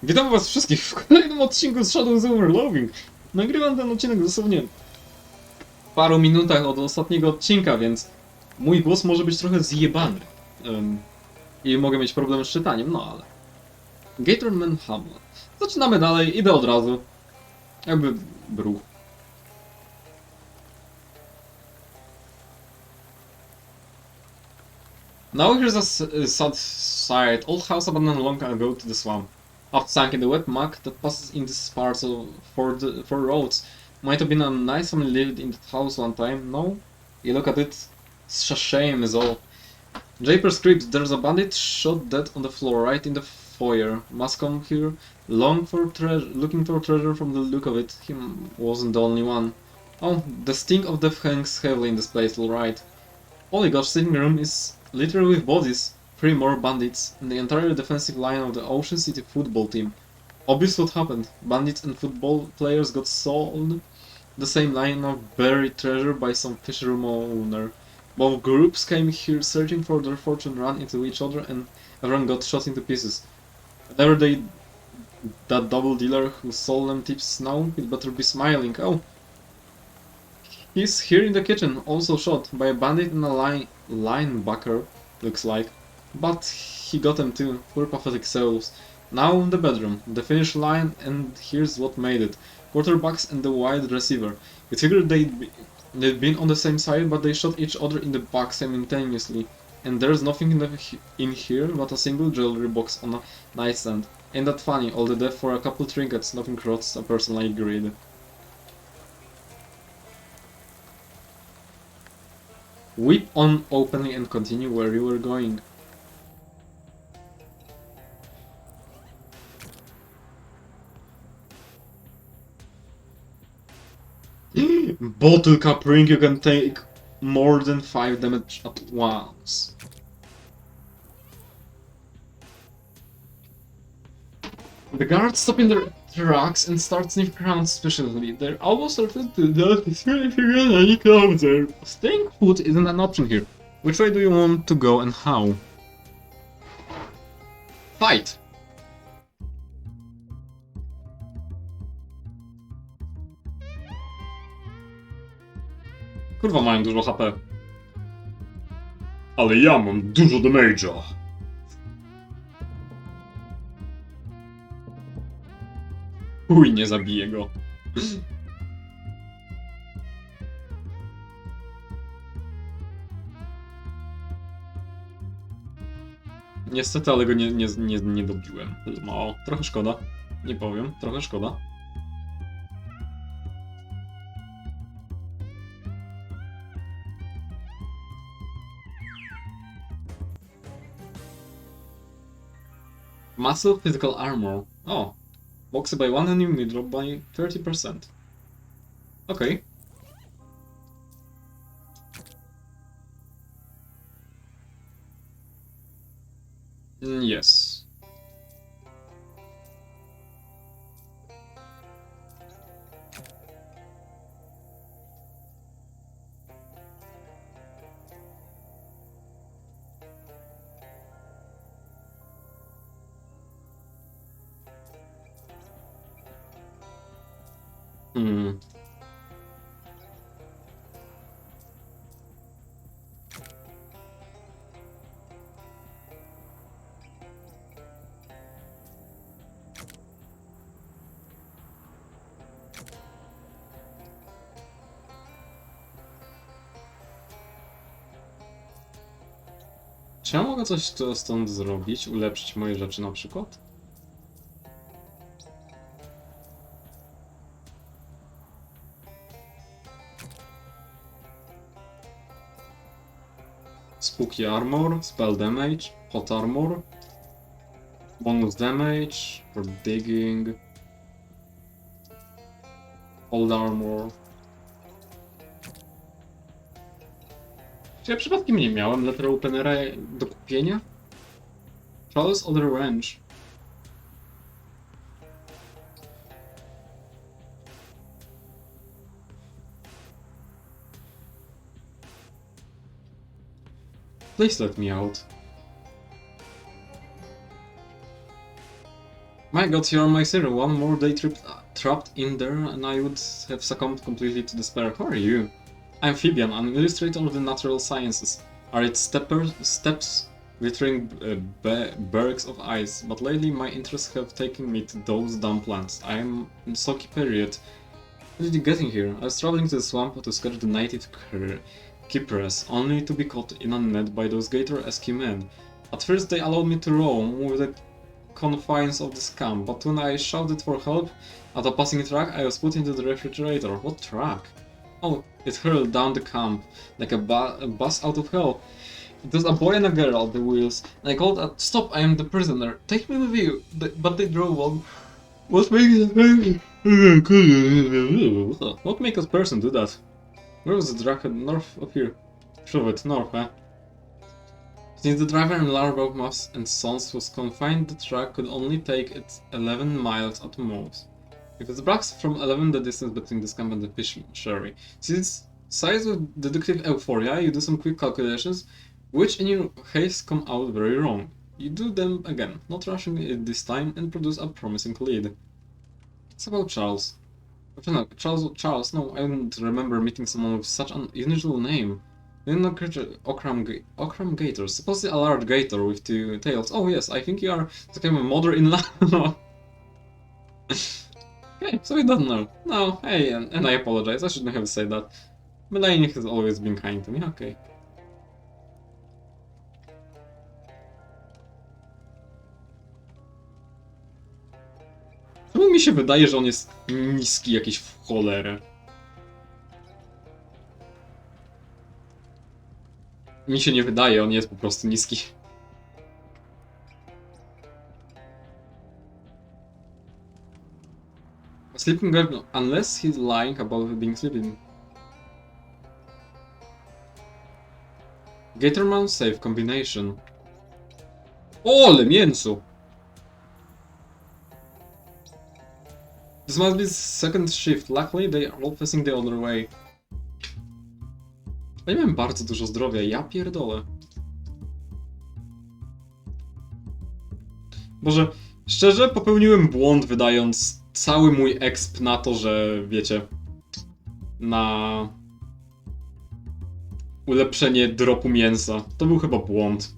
Witam was wszystkich w kolejnym odcinku z Shadows over Loathing. Nagrywam ten odcinek dosłownie w paru minutach od ostatniego odcinka, więc mój głos może być trochę zjebany. I mogę mieć problem z czytaniem, no ale... Gatorman Hamlet. Zaczynamy dalej, idę od razu. Jakby bruch. Now here's a sad sight. Old house abandoned long ago to the swamp. Half sunk in the wet muck that passes in these parts for roads. Might have been a nice family lived in that house one time, no? You look at it, it's a shame is all. Japer screams, there's a bandit shot dead on the floor right in the foyer. Must come here, looking for treasure from the look of it. He wasn't the only one. Oh, the stink of death hangs heavily in this place, alright. Holy gosh, sitting room is littered with bodies. 3 more bandits, and the entire defensive line of the Ocean City football team. Obvious what happened. Bandits and football players got sold the same line of buried treasure by some fisherman owner. Both groups came here searching for their fortune, ran into each other, and everyone got shot into pieces. Whenever that double dealer who sold them tips now, he'd better be smiling. Oh, he's here in the kitchen, also shot by a bandit and a linebacker, looks like. But he got them too, poor pathetic souls. Now the bedroom, the finish line, and here's what made it. Quarterbacks and the wide receiver. You figured they'd been on the same side, but they shot each other in the back simultaneously. And there's nothing in here but a single jewelry box on a nightstand. Ain't that funny, all the death for a couple trinkets, nothing rots a person like greed. Weep on openly and continue where you were going. Bottle cap ring, you can take more than 5 damage at once. The guards stop in their tracks and start sniffing around suspiciously. Their elbows are filled to death if you get any closer. Staying put isn't an option here. Which way do you want to go and how? Fight! Kurwa, mają dużo HP. Ale ja mam dużo damage'a. Uj, nie zabiję go. Niestety, ale go nie dobiłem. No, trochę szkoda. Nie powiem, trochę szkoda. Massive physical armor. Oh. Boxed by one enemy, drop by 30%. Okay. Yes. Hmm. Czy ja mogę coś tu stąd zrobić? Ulepszyć moje rzeczy na przykład? Spooky armor, spell damage, hot armor, bonus damage for digging, old armor. Czy ja przypadkiem nie miałem letter openera do kupienia? Charles Other Range. Please let me out. My god, you're my hero. One more day trapped in there and I would have succumbed completely to despair. Who are you? I'm Phoebian, an illustrator of the natural sciences. Arid steppes, glittering bergs of ice, but lately my interests have taken me to those dumb plants. I'm in Soki period. How did you get in here? I was traveling to the swamp to sketch the native Cypress, only to be caught in a net by those gator-esque men. At first they allowed me to roam with the confines of this camp, but when I shouted for help at a passing truck, I was put into the refrigerator. What truck? Oh, it hurled down the camp like a bus out of hell. It was a boy and a girl at the wheels, and I called out, "Stop, I am the prisoner, take me with you!" But they drove on. What makes a person do that? Where was the truck? North of here. Prove it, north, huh? Since the driver and Larboth and Sons was confined, the truck could only take it 11 miles at most. If it brags from 11 the distance between this camp and the fishery. Since size with deductive euphoria, you do some quick calculations, which in your case come out very wrong. You do them again, not rushing it this time, and produce a promising lead. It's about Charles. No, Charles, no, I don't remember meeting someone with such an unusual name. No creature, Okram Gator, supposedly a large gator with two tails. Oh yes, I think you are the kind of mother-in-law. Okay, so he doesn't know. No, hey, and I apologize, I shouldn't have said that. Melanie has always been kind to me, okay. Czemu mi się wydaje, że on jest niski jakiś w cholerę? Mi się nie wydaje, on jest po prostu niski. Sleeping girl, no, unless he's lying about being sleeping. Gatorman safe combination. Ole mięso! This must be second shift. Luckily they are all facing the other way. Ja miałem bardzo dużo zdrowia, ja pierdolę. Boże, szczerze popełniłem błąd wydając cały mój exp na to, że wiecie, na ulepszenie dropu mięsa. To był chyba błąd.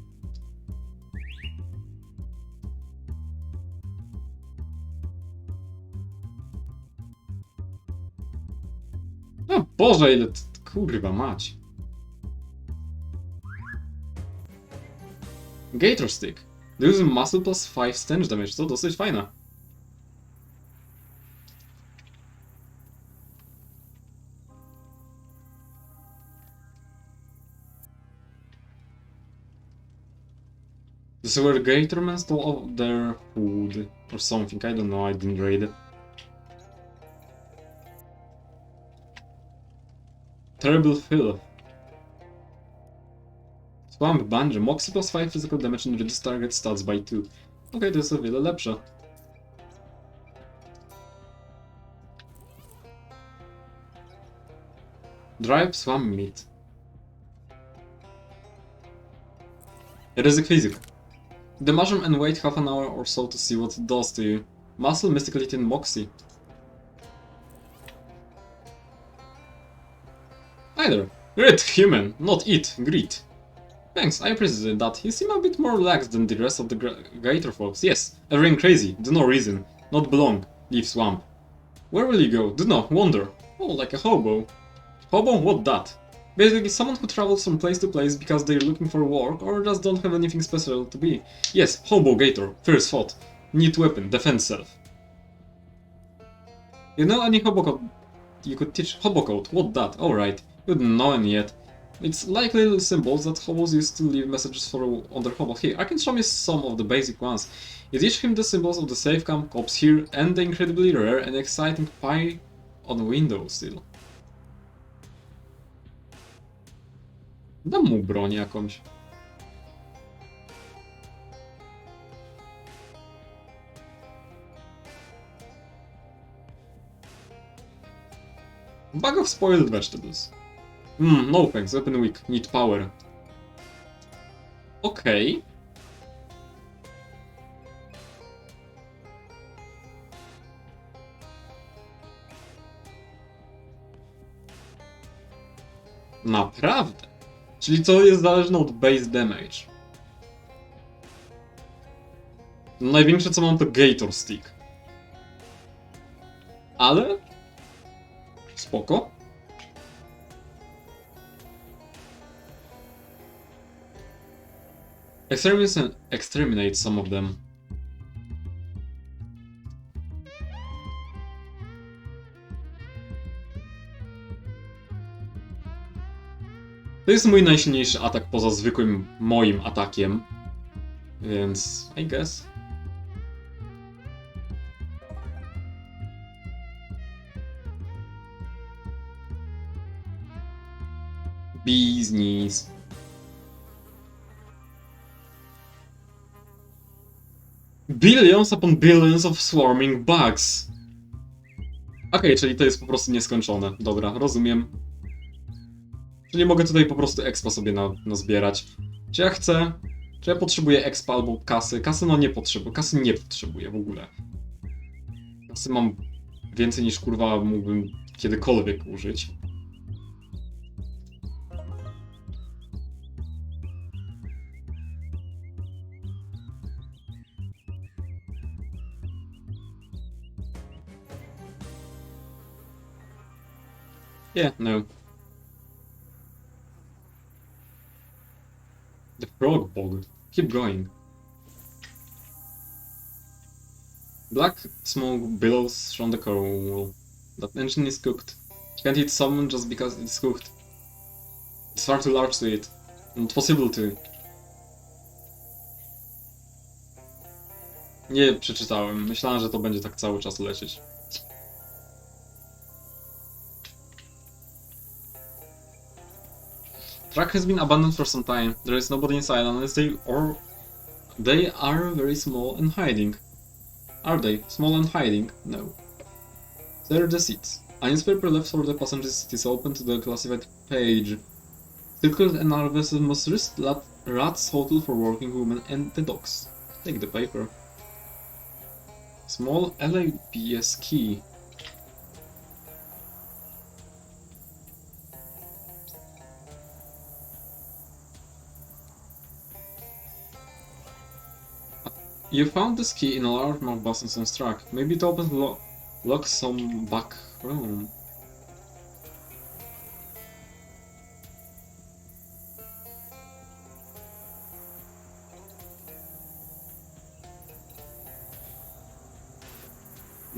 O Boże, ile... Kurwa mać. Gator Stick. Deals muscle plus 5 stench damage, to dosyć fajne. This is where Gatorman stole their food or something, I don't know, I didn't read it. Terrible filth. Swamp Banjo. Moxie plus 5 physical damage and reduce target stats by 2. Okej, to jest o wiele lepsze. Drive Swamp Meat. Ryzyk fizyk. The mushroom and wait half an hour or so to see what it does to you. Muscle, Mysticality and Moxie. Either. Great human, not eat, greet. Thanks, I appreciate that. You seem a bit more relaxed than the rest of the Gator folks. Yes, everything crazy, do no reason. Not belong, leave swamp. Where will you go? Do not wander. Oh, like a hobo. Hobo? What that? Basically, someone who travels from place to place because they're looking for work or just don't have anything special to be. Yes, hobo Gator, first thought. Need weapon, defend self. You know any hobo code you could teach? Hobo code, what that? Alright, you don't know any yet. It's like little symbols that hobos used to leave messages for other hobos. Here, I can show you some of the basic ones. You teach him the symbols of the safe camp, cops here, and the incredibly rare and exciting pie on window sill. Dam mu broń jakąś. Bag of spoiled vegetables. No thanks, weapon weak, need power. Okej. Naprawdę? Czyli to jest zależne od base damage. Największe co mam to Gator Stick. Ale... spoko. Exterminate some of them. To jest mój najsilniejszy atak poza zwykłym moim atakiem. Więc... I guess. Business. Billions upon billions of swarming bugs. Okej, czyli to jest po prostu nieskończone. Dobra, rozumiem. Czyli mogę tutaj po prostu expa sobie nazbierać. Czy ja chcę? Czy ja potrzebuję expa albo kasy? Kasy no nie potrzebuję. Kasy nie potrzebuję w ogóle. Kasy mam więcej niż kurwa mógłbym kiedykolwiek użyć. Yeah, no. The frog bog. Keep going. Black smoke billows from the coal. That engine is cooked. You can't eat salmon just because it's cooked. It's far too large to eat. Not possible to. Nie przeczytałem. Myślałem, że to będzie tak cały czas lecieć. Truck has been abandoned for some time. There is nobody inside unless they are very small and hiding. Are they small and hiding? No. There are the seats. A newspaper left for the passengers seat is open to the classified page. Secret analysis must risk Rat's hotel for working women and the dogs. Take the paper. Small LAPS key. You found this key in a large marked Boston's truck. Maybe it opens locks some back room.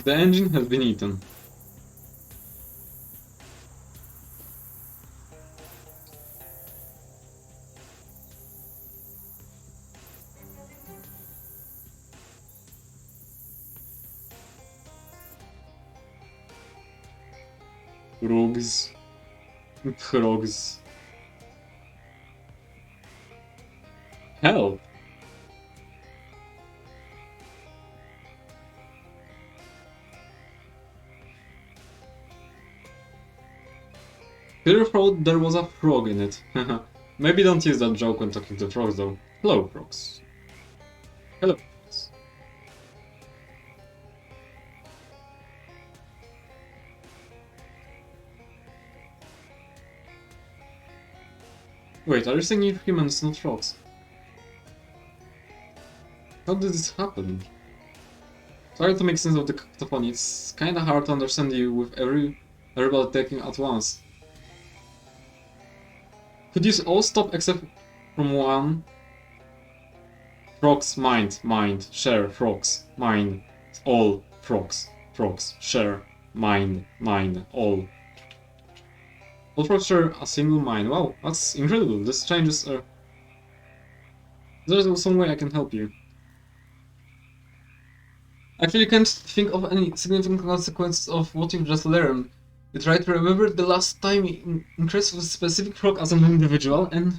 The engine has been eaten. Frogs. Help! Peter thought there was a frog in it. Maybe don't use that joke when talking to frogs though. Hello, frogs. Hello, frogs. Wait, are you saying humans, not frogs? How did this happen? Try to make sense of the cacophony. It's kinda hard to understand you with everybody talking at once. Could you all stop except from one? Frogs, mind, share, frogs, mind, all, frogs, share, mind, all. All frogs share a single mind. Wow, that's incredible. This changes are... There's some way I can help you. Actually, can't think of any significant consequences of what you've just learned. You try to remember the last time you increased with a specific frog as an individual, and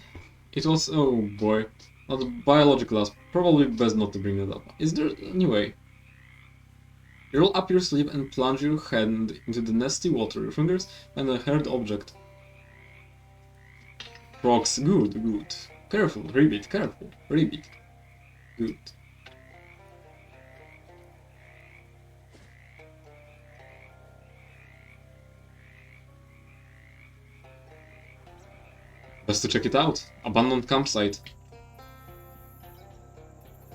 it was, oh boy, not a biological aspect. Probably best not to bring it up. Is there any way? You roll up your sleeve and plunge your hand into the nasty water. Your fingers find a hard object. Frogs, good. Careful, ribbit, careful, ribbit. Good. Best to check it out. Abandoned campsite.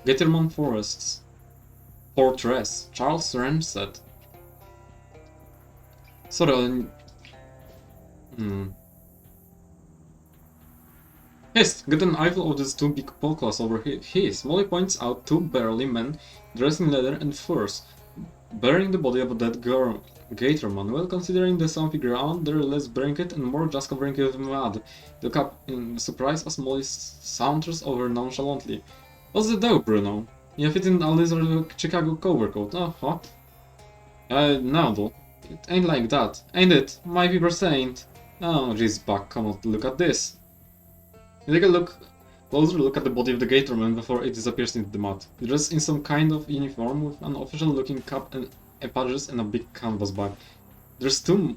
Gatorman Forests. Fortress. Charles Ramsett. Sorry, ale... Hist! Get an eyeful of these two big claws over his. Molly points out two burly men dressed in leather and furs, burying the body of a dead girl. Gatorman. Well, considering the stumpy ground, they're less burying it and more just covering it with mud. They look up in surprise as Molly saunters over nonchalantly. What's the dough, Bruno? You fit in a lizard Chicago overcoat. Oh, what? No, though. It ain't like that. Ain't it? My people saint. Oh, jeez, Buck, come on, look at this. You take a closer look at the body of the Gatorman before it disappears into the mud. Dressed in some kind of uniform with an official-looking cap and badges and a big canvas bag. These two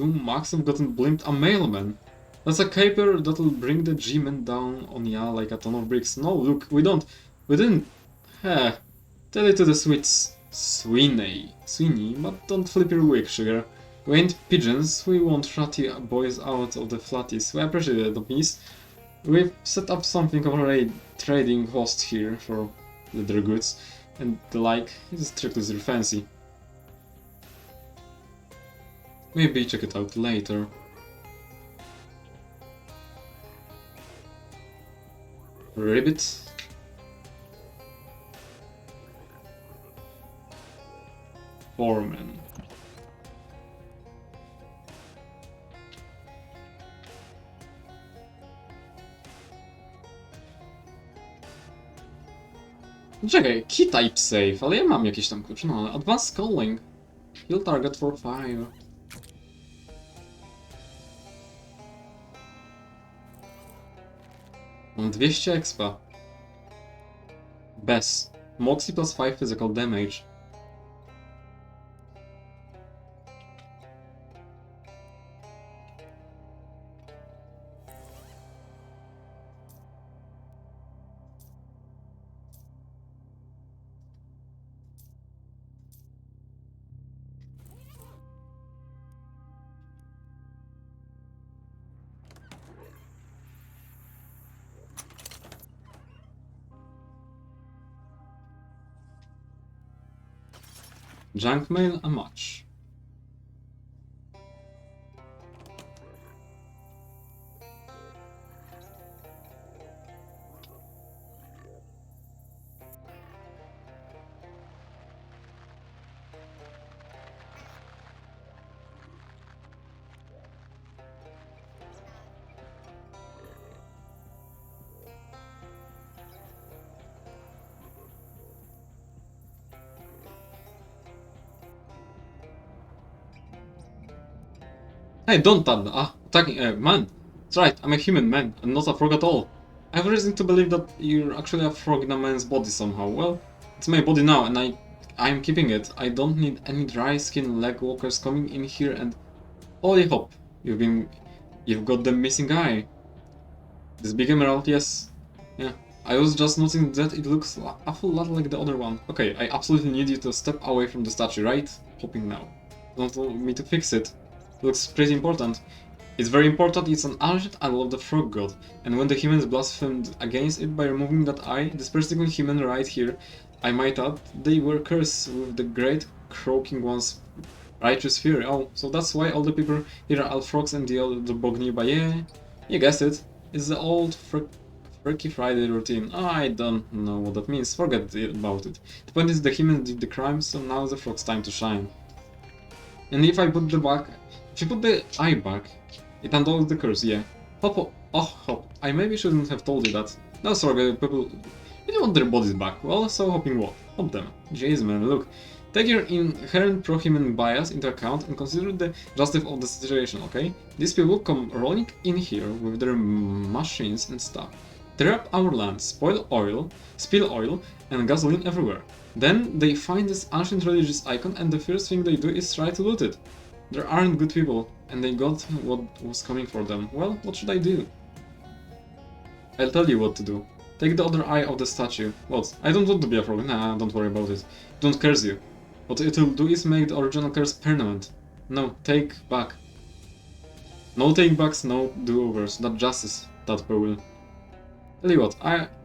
mugs have gotten blimped a mailman. That's a caper that'll bring the G-men down on ya like a ton of bricks. No, look, we didn't. Tell it to the Sweeney, but don't flip your wig, sugar. We ain't pigeons, we won't rat you boys out of the flatties. We appreciate it, miss. We've set up something of a trading host here for leather goods and the like. It's strictly your fancy. Maybe check it out later. Ribbit. Foreman. Czekaj, key-type save, ale ja mam jakieś tam klucze, no ale advanced calling. Heal target for 5. Mam 200 expa. Bez. Moxie plus 5 physical damage. Junk mail a match. Hey, don't attacking, man. That's right, I'm a human man, and not a frog at all. I have reason to believe that you're actually a frog in a man's body somehow. Well, it's my body now, and I'm keeping it. I don't need any dry skin leg walkers coming in here and... Holy hop, you've got the missing eye. This big emerald, yes. Yeah, I was just noticing that it looks a whole lot like the other one. Okay, I absolutely need you to step away from the statue, right? Hopping now. Don't want me to fix it. Looks pretty important. It's very important, it's an ancient idol of the frog god, and when the humans blasphemed against it by removing that eye, this particular human right here, I might add, they were cursed with the great croaking one's righteous fury. Oh, so that's why all the people here are frogs and the bog nearby. Yeah, you guessed it. It's the old Freaky Friday routine. I don't know what that means, forget about it. The point is the humans did the crime, so now the frog's time to shine. And if you put the eye back, it undoes the curse, yeah. Hop. I maybe shouldn't have told you that. No, sorry, people really want their bodies back. Well, so hopping what? Hop them. Jeez, man, look. Take your inherent pro-human bias into account and consider the justice of the situation, okay? These people come rolling in here with their machines and stuff. Tear up our land, spill oil, and gasoline everywhere. Then they find this ancient religious icon and the first thing they do is try to loot it. They aren't good people, and they got what was coming for them. Well, what should I do? I'll tell you what to do. Take the other eye of the statue. What? I don't want to be a frog. Nah, don't worry about it. Don't curse you. What it will do is make the original curse permanent. No, take back. No takebacks, no do-overs, not justice, that Paul. Tell you what,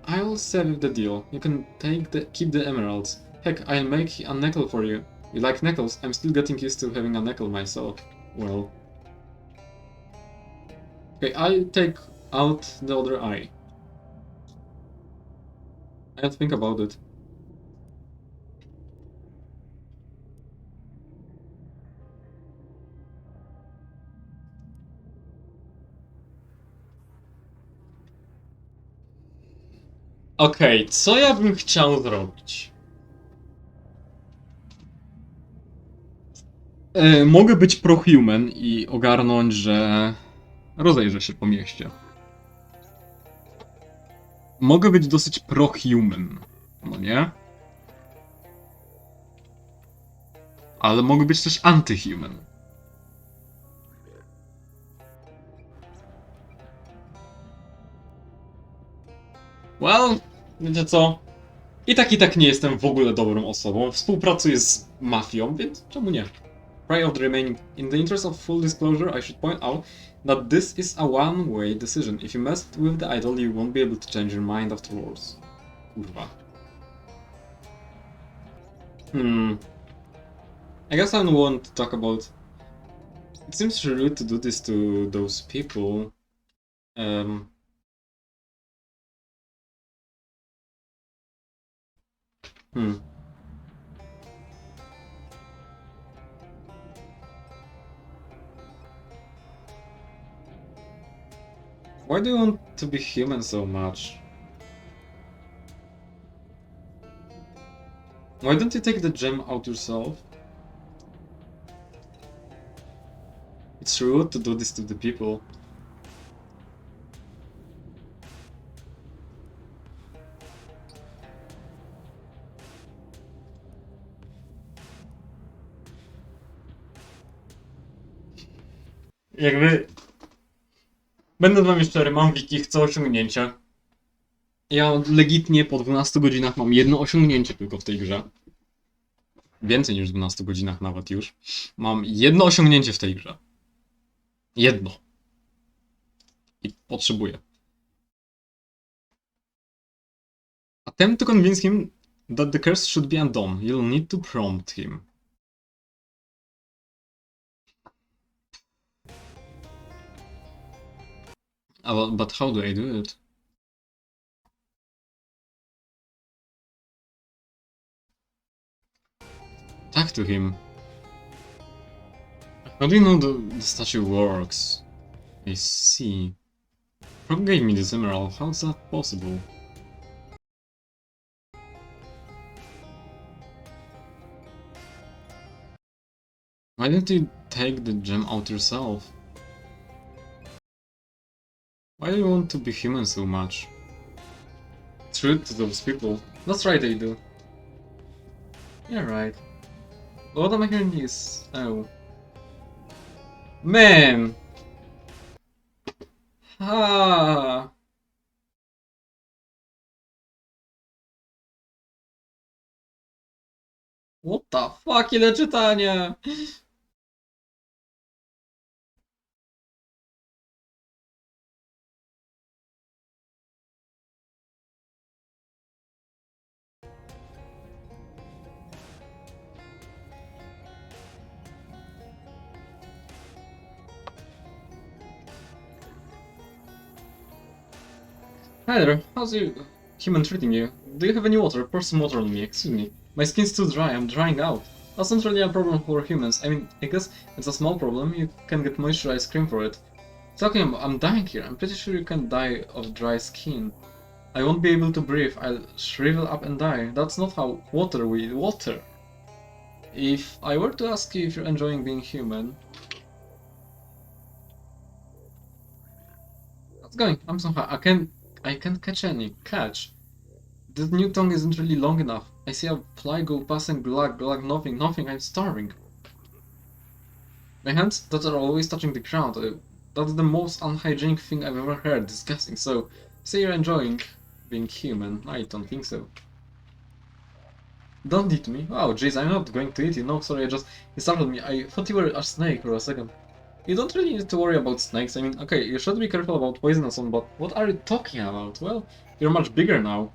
I'll save the deal. You can keep the emeralds. Heck, I'll make a nickel for you. You like nickels? I'm still getting used to having a nickel myself. Well. Okay, I'll take out the other eye. I'll think about it. Okej, co ja bym chciał zrobić? Mogę być prohuman i ogarnąć, że rozejrzę się po mieście. Mogę być dosyć prohuman, no nie? Ale mogę być też antyhuman. Well, wiecie co? I tak nie jestem w ogóle dobrą osobą. Współpracuję z mafią, więc czemu nie? Pray of the remaining. In the interest of full disclosure, I should point out that this is a one-way decision. If you mess with the idol, you won't be able to change your mind afterwards. Kurwa. I guess I want to talk about... It seems rude to do this to those people. Why do you want to be human so much? Why don't you take the gem out yourself? It's rude to do this to the people. Jakby... Będę wam szczery, mam wiki, chcę osiągnięcia. Ja legitnie po 12 godzinach mam jedno osiągnięcie tylko w tej grze. Więcej niż 12 godzinach nawet już. Mam jedno osiągnięcie w tej grze. Jedno. I potrzebuję. Attempt to convince him that the curse should be undone. You'll need to prompt him. But how do I do it? Talk to him. How do you know the statue works? I see. Rob gave me this emerald. How's that possible? Why didn't you take the gem out yourself? Why do you want to be human so much? It's rude to those people. That's right, they do. You're right. But what am I hearing is... Oh. Man! Ha! What the fuck, ile czytania! Hi there, how's your human treating you? Do you have any water? Pour some water on me, excuse me. My skin's too dry, I'm drying out. That's not really a problem for humans. I mean, I guess it's a small problem, you can get moisturized cream for it. Talking, I'm dying here, I'm pretty sure you can die of dry skin. I won't be able to breathe, I'll shrivel up and die. That's not how water. If I were to ask you if you're enjoying being human... How's it going? I'm somehow... I can't catch any. Catch. The new tongue isn't really long enough. I see a fly go past and glug, nothing, I'm starving. My hands that are always touching the ground. That's the most unhygienic thing I've ever heard. Disgusting. So, say you're enjoying being human. I don't think so. Don't eat me. Oh, jeez, I'm not going to eat you. No, sorry, you startled me. I thought you were a snake for a second. You don't really need to worry about snakes. I mean, okay, you should be careful about poisonous one, but what are you talking about? Well, you're much bigger now.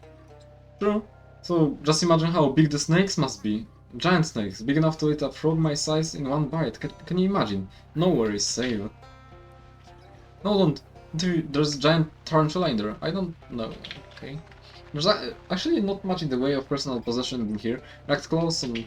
True. So, just imagine how big the snakes must be. Giant snakes, big enough to eat a frog my size in one bite. Can you imagine? No worries, save. No, don't. There's a giant tarantula in there. I don't know. Okay. There's actually not much in the way of personal possession in here. Act close and...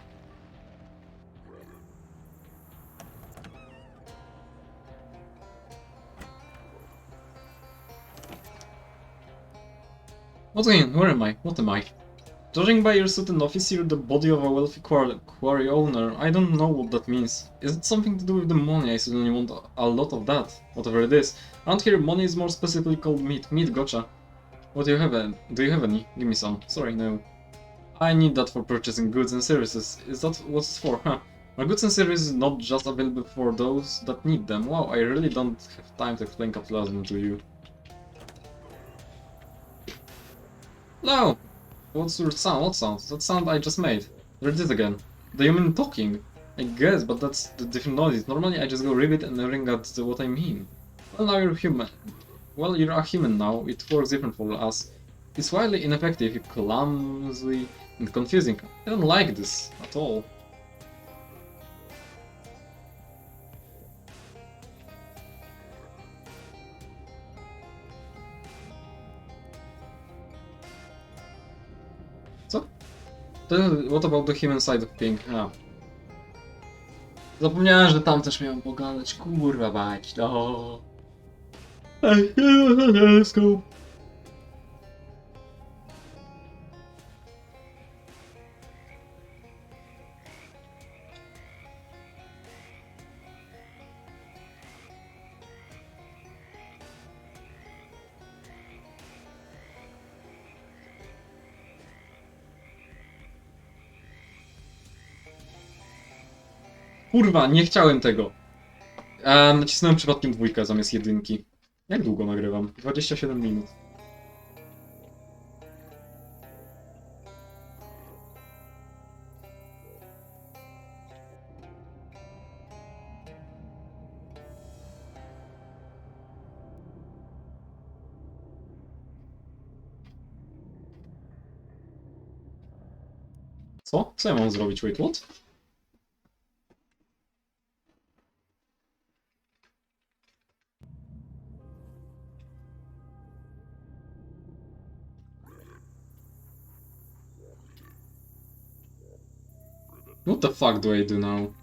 What's going on? Where am I? What am I? Judging by your suit and office, you're the body of a wealthy quarry owner. I don't know what that means. Is it something to do with the money? I suddenly want a lot of that. Whatever it is. Around here, money is more specifically called meat. Meat, gotcha. What do you have? Do you have any? Give me some. Sorry, no. I need that for purchasing goods and services. Is that what it's for? Huh. My goods and services not just available for those that need them. Wow, I really don't have time to explain capitalism to you. No! What's your sound? What sound? That sound I just made. There it is again. Do you mean talking? I guess, but that's the different noise. Normally I just go ribbit and ring at what I mean. Well, now you're human. Well, you're a human now. It works different for us. It's wildly ineffective, clumsy, and confusing. I don't like this at all. Co? What about the human side of Pink? A. Zapomniałem, że tam też miałem pogadać. Kurwa bać, no. Ej, let's go. Kurwa, nie chciałem tego. Nacisnąłem przypadkiem dwójkę zamiast jedynki. Jak długo nagrywam? 27 minut. Co? Co ja mam zrobić? Wait, what? What the fuck do I do now?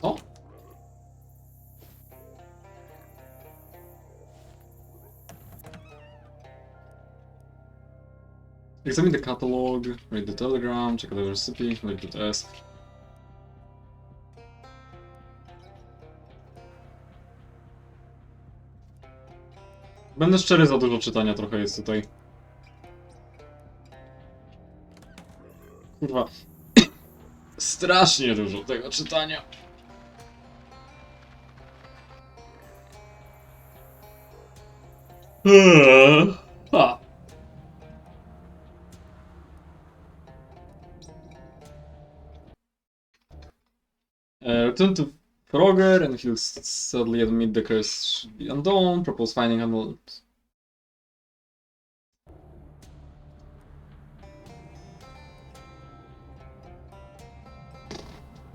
Co? Examine the catalog, read the telegram, check the recipe, leave the test. Będę szczery, za dużo czytania trochę jest tutaj. Kurwa. Strasznie dużo tego czytania. Ha. Return to Frogger and he'll sadly admit the curse should be undone, propose finding another.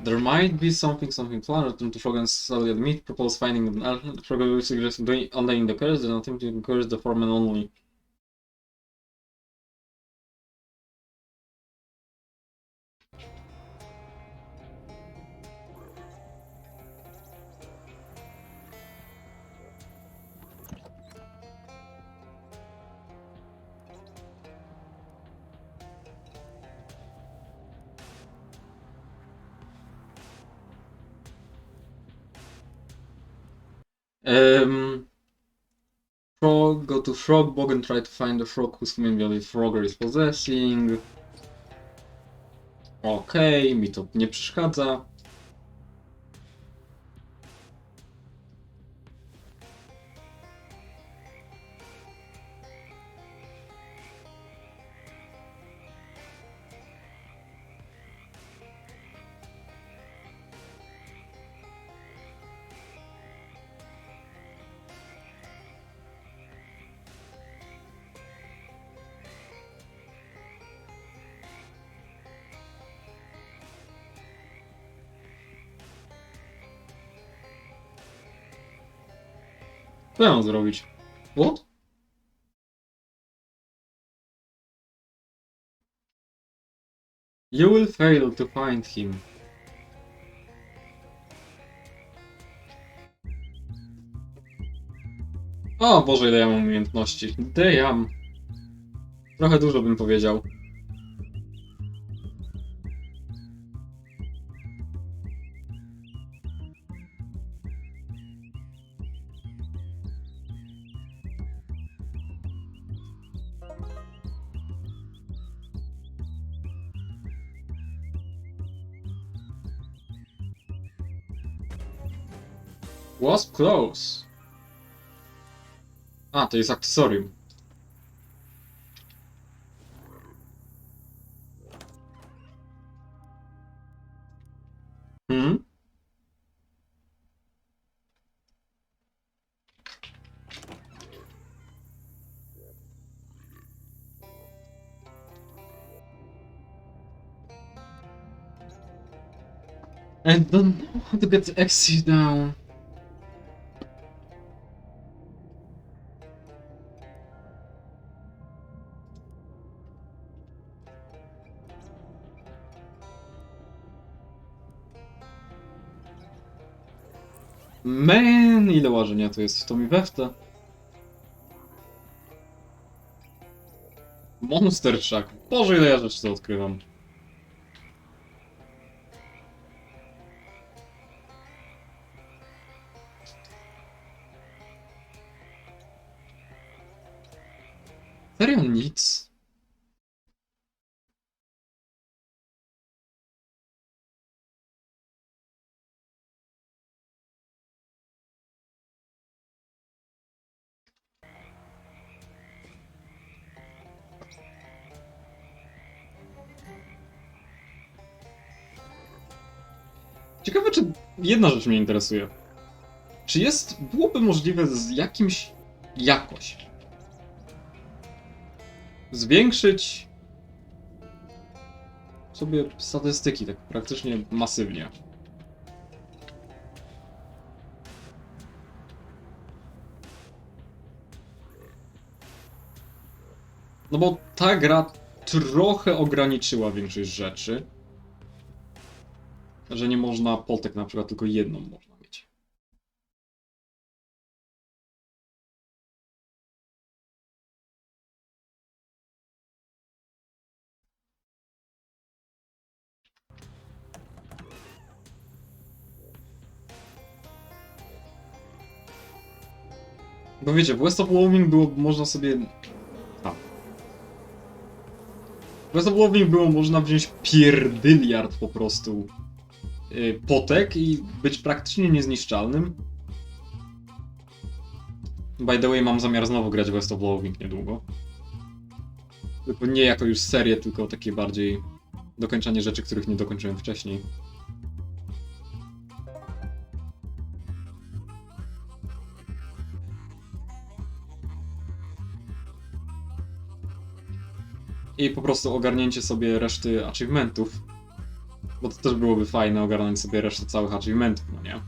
There might be something planned. Return to Frogger and sadly admit, propose finding an alternate. Frogger will suggest doing undoing the curse, then attempt to encourage the foreman only. Frog, go to Frogbog and try to find the frog whose familiar Frogger is possessing. Okej, mi to nie przeszkadza. Co ja mam zrobić? What? You will fail to find him. O Boże, ile ja mam umiejętności. Damn. Trochę dużo bym powiedział. Was close. A, to jest akcesorium. Hmm? I don't know how to get the exit down. Man, ile łażenia tu jest w Tommy Weftę. Monster Shack. Boże, ile ja rzeczy to odkrywam. Serio nic? Ciekawe, czy jedna rzecz mnie interesuje. Czy byłoby możliwe jakoś zwiększyć sobie statystyki tak praktycznie masywnie? No bo ta gra trochę ograniczyła większość rzeczy. Że nie można potek na przykład tylko jedną można mieć. Bo wiecie, w West of Loathing było można sobie... W West of Loathing było można wziąć pierdyliard po prostu potek i być praktycznie niezniszczalnym. By the way, mam zamiar znowu grać w West of Loathing niedługo. Tylko nie jako już serię, tylko takie bardziej dokończanie rzeczy, których nie dokończyłem wcześniej. I po prostu ogarnięcie sobie reszty achievementów. Bo to też byłoby fajne, ogarnąć sobie resztę całych achievementów, no nie?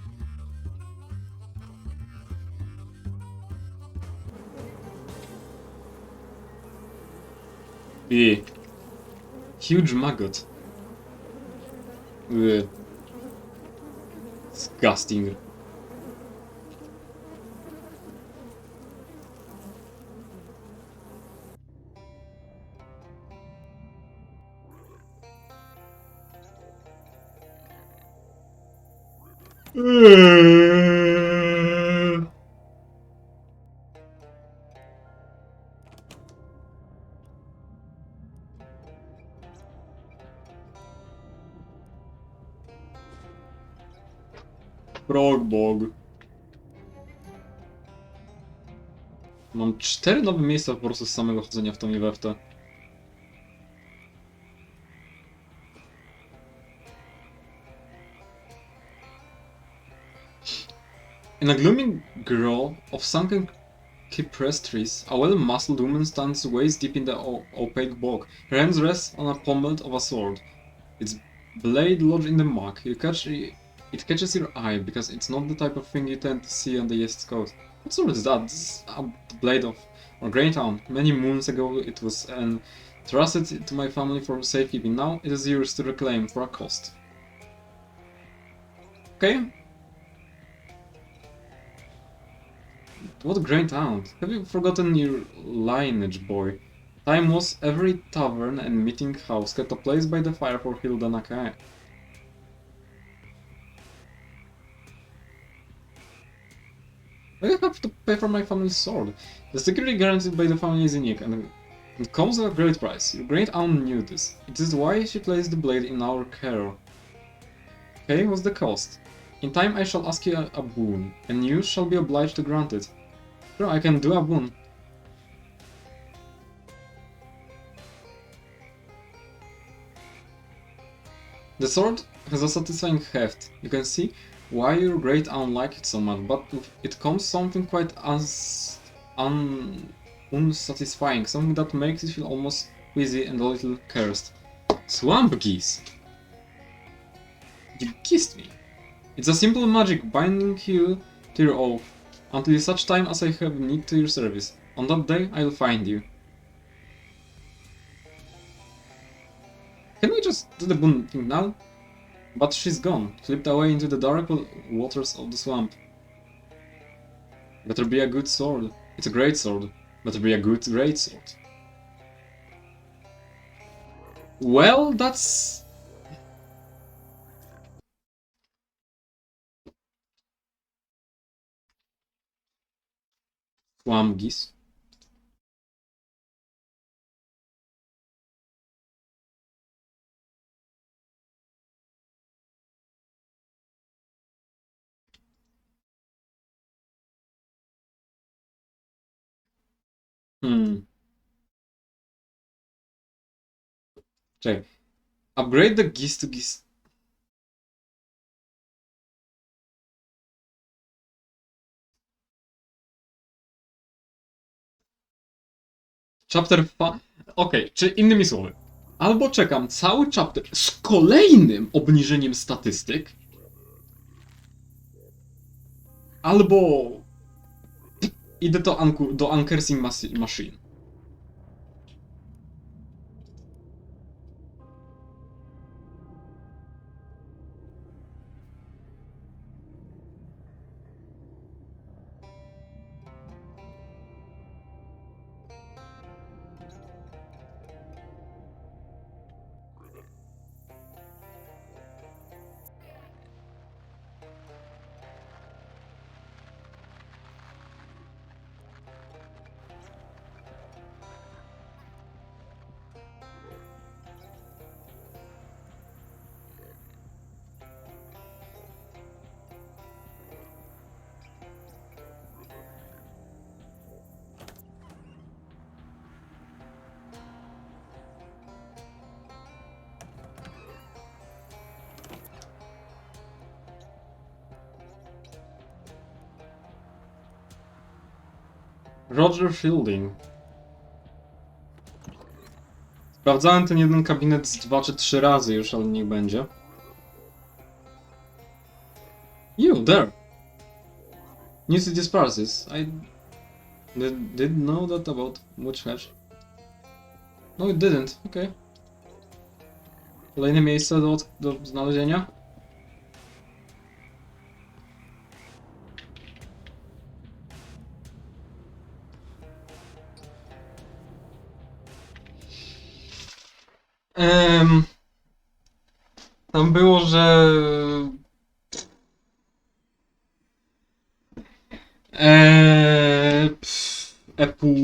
I huge maggot. Disgusting. Frogbog. Mam 4 nowe miejsca po prostu z samego chodzenia w Tommy Weftę. In a gloomy grove of sunken cypress trees, a well-muscled woman stands waist deep in the opaque bog. Her hands rest on a pommel of a sword. Its blade lodged in the muck. It catches your eye because it's not the type of thing you tend to see on the East Coast. What sword is that? This is the blade of our great town. Many moons ago it was entrusted to my family for safekeeping. Now it is yours to reclaim for a cost. Okay. What a great town. Have you forgotten your lineage, boy? Time was every tavern and meeting house kept a place by the fire for Hilda Nakai. I have to pay for my family's sword. The security guaranteed by the family is unique and it comes at a great price. Your great aunt knew this. It is why she placed the blade in our care. Okay, what's the cost? In time I shall ask you a boon, and you shall be obliged to grant it. Sure, I can do a boon. The sword has a satisfying heft. You can see why your great aunt liked it so much, but with it comes something quite unsatisfying, something that makes it feel almost queasy and a little cursed. Swamp geese! You kissed me! It's a simple magic binding you to your oath, until such time as I have need to your service. On that day, I'll find you. Can we just do the boon thing now? But she's gone, slipped away into the dark waters of the swamp. Better be a good sword. It's a great sword. Better be a good great sword. Well, that's... Swamp geese. Czekaj. Upgrade the geese to geese. Chapter Okej, czy innymi słowy. Albo czekam cały chapter z kolejnym obniżeniem statystyk. Albo idę do Ankersing Machine. Roger Fielding. Sprawdzałem ten jeden kabinet z 2 czy 3 razy już, ale niech będzie. You, there! New city Sparses. I didn't know that about Witch Hatch. No, it didn't. Okay. Kolejne miejsce do znalezienia. Tam było, że... Epu...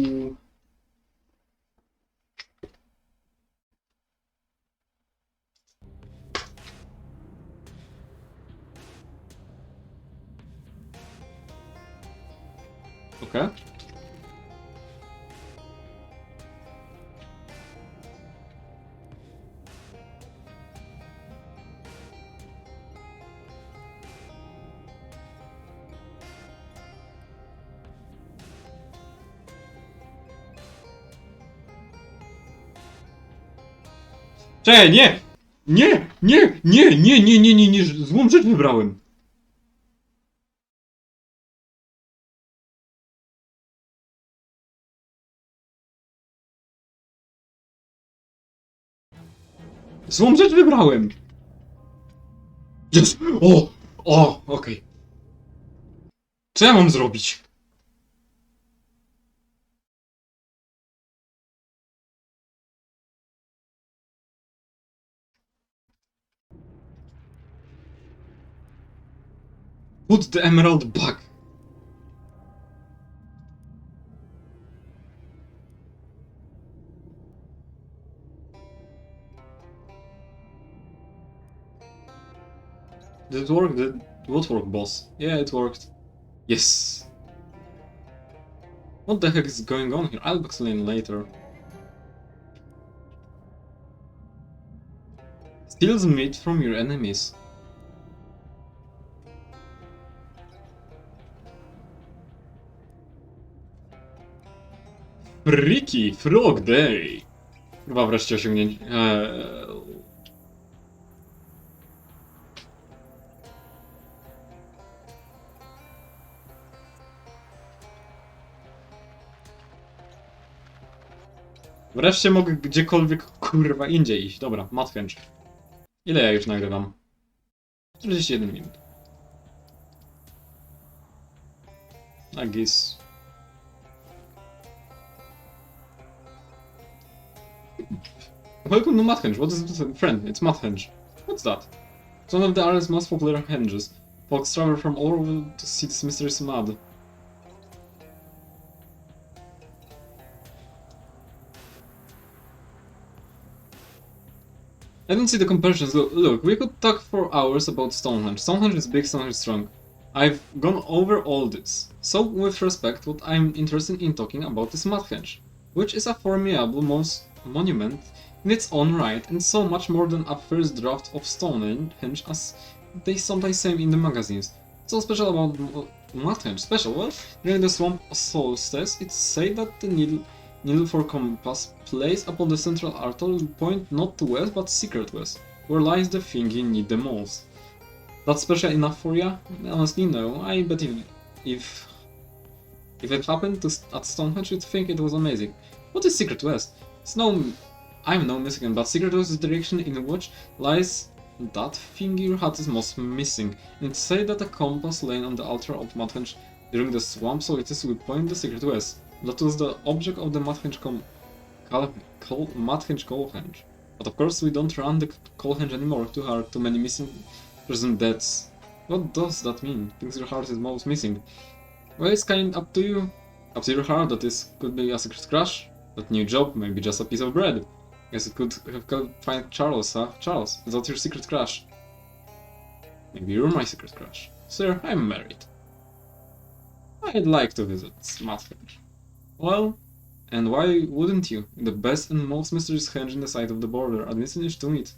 Okay. Czekaj, nie! Nie! Nie! Nie! Nie! Nie! Nie! Nie! Nie! Złą rzecz wybrałem! Złą rzecz wybrałem! Yes! O! Okej. Co ja mam zrobić? Put the emerald back. Did it work? Did what work, boss? Yeah, it worked. Yes. What the heck is going on here? I'll explain later. Steals meat from your enemies. Freaky Frog Day! Chyba wreszcie osiągnięcie. Wreszcie mogę gdziekolwiek kurwa indziej iść. Dobra, matchęcz. Ile ja już nagrywam? 41 minut. I guess. Welcome to Mathhenge. What is it, friend? It's Mathhenge. What's that? It's one of the area's most popular henges. Folks travel from all over to see this mysterious mud. I don't see the comparisons. Look, we could talk for hours about Stonehenge. Stonehenge is big, Stonehenge is strong. I've gone over all this. So, with respect, what I'm interested in talking about is Mathhenge, which is a formidable monument in its own right, and so much more than a first draft of Stonehenge, as they sometimes say in the magazines. So special about Mathhenge? Special? Well, during the Swamp Solstice, it's said that the needle for compass placed upon the central altar will point not to west, but secret west, where lies the thing you need the most. That's special enough for ya? Honestly, no. I bet if it happened at Stonehenge, you'd think it was amazing. What is Secret West? I'm no Mexican, but Secret West is the direction in which lies that thing your heart is most missing. And it's said that a compass laying on the altar of Mathhenge during the swamp solstice will point the Secret West. That was the object of the Mathhenge Colehenge. But of course, we don't run the Colehenge anymore. Too many missing present deaths. What does that mean? Things your heart is most missing. Well, it's kind up to you. Up to your heart, that is, could be a secret crush, that new job, maybe just a piece of bread. Guess it could have find Charles, huh? Charles, is that your secret crush? Maybe you're my secret crush. Sir, I'm married. I'd like to visit Mathhenge. Well, and why wouldn't you? The best and most mysterious henge in the sight of the border, admissing to meet.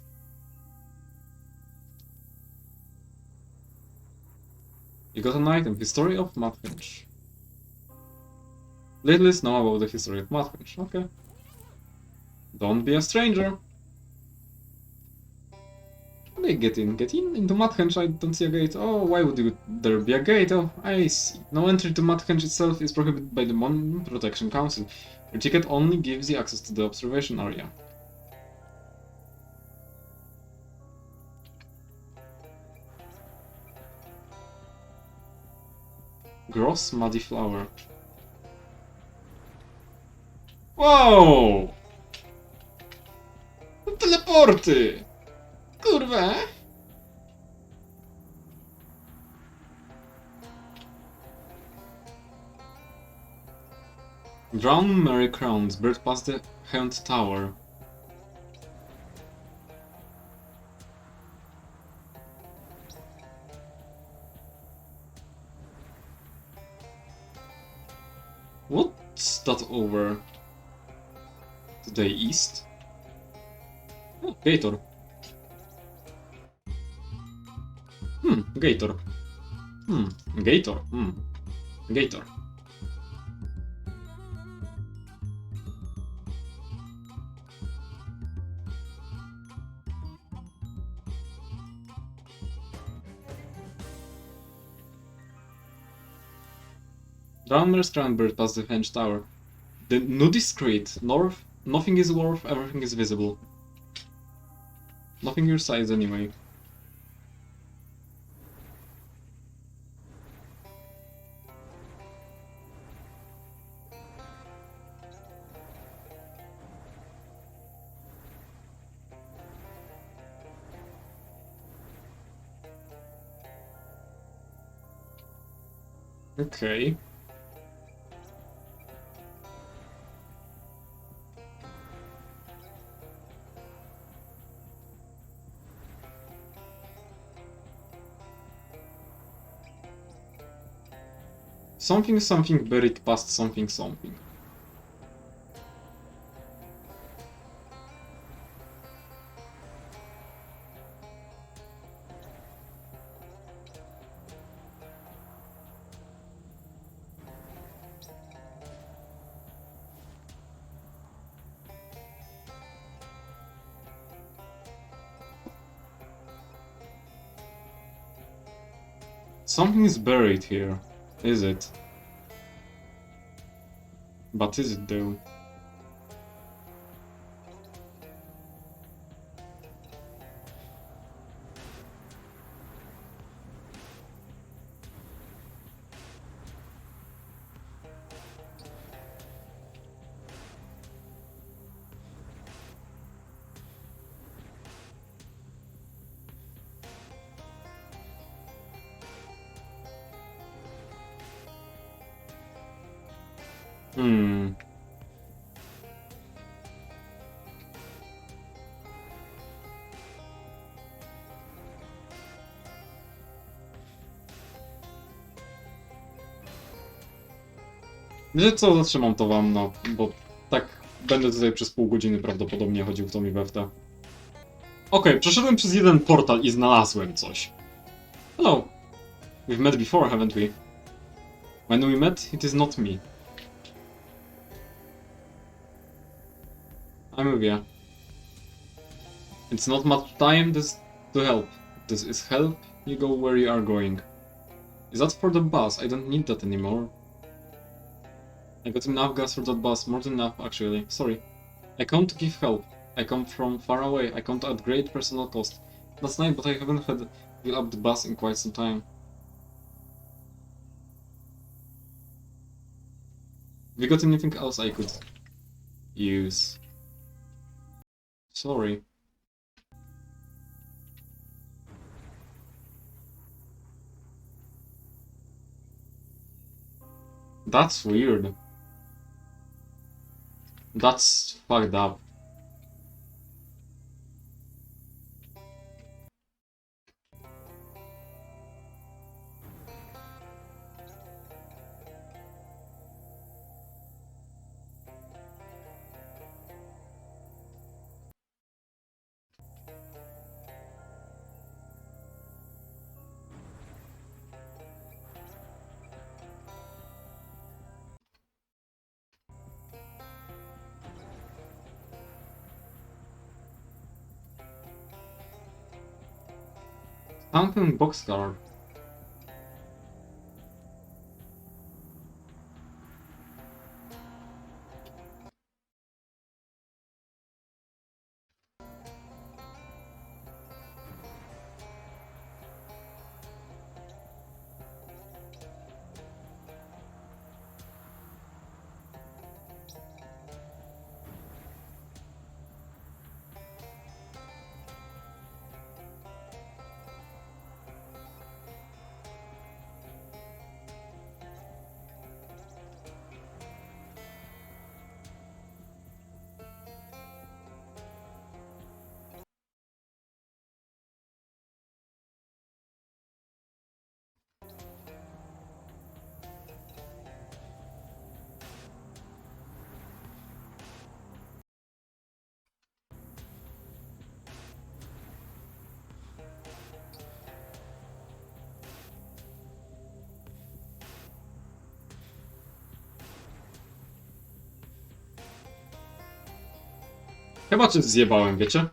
You got an item, History of Mathhenge. Little is know about the history of Mathhenge, okay. Don't be a stranger. They get in into Mathhenge. I don't see a gate. Oh, why would there be a gate? Oh, I see. No entry to Mathhenge itself is prohibited by the Monument Protection Council. Your ticket only gives you access to the observation area. Gross muddy flower. Wow! Teleporty! Kurwa! Drowned Mary Crowns, bird past the Hound Tower. What's that over to the east? Oh, Gator. Gator. Gator. Gator. Drummer's Cranberry past the Henge Tower. The nudist crate. North. Nothing is worth, everything is visible. Nothing your size anyway. Okay. Something buried past something. Something is buried here, is it? But is it though? Hmm. Wiecie co, zatrzymam to wam, no, bo tak będę tutaj przez pół godziny prawdopodobnie chodził w tą i we w te. Okej, przeszedłem przez jeden portal i znalazłem coś. Hello. We've met before, haven't we? When we met, it is not me. I'm with you. It's not much time to help. This is help, you go where you are going. Is that for the bus? I don't need that anymore. I got enough gas for that bus, more than enough actually. Sorry. I come to give help. I come from far away. I come at great personal cost. That's nice, but I haven't had fill up the bus in quite some time. Have you got anything else I could use? Sorry. That's weird. That's fucked up. Fountain boxcar. Chyba cię zjebałem, wiecie?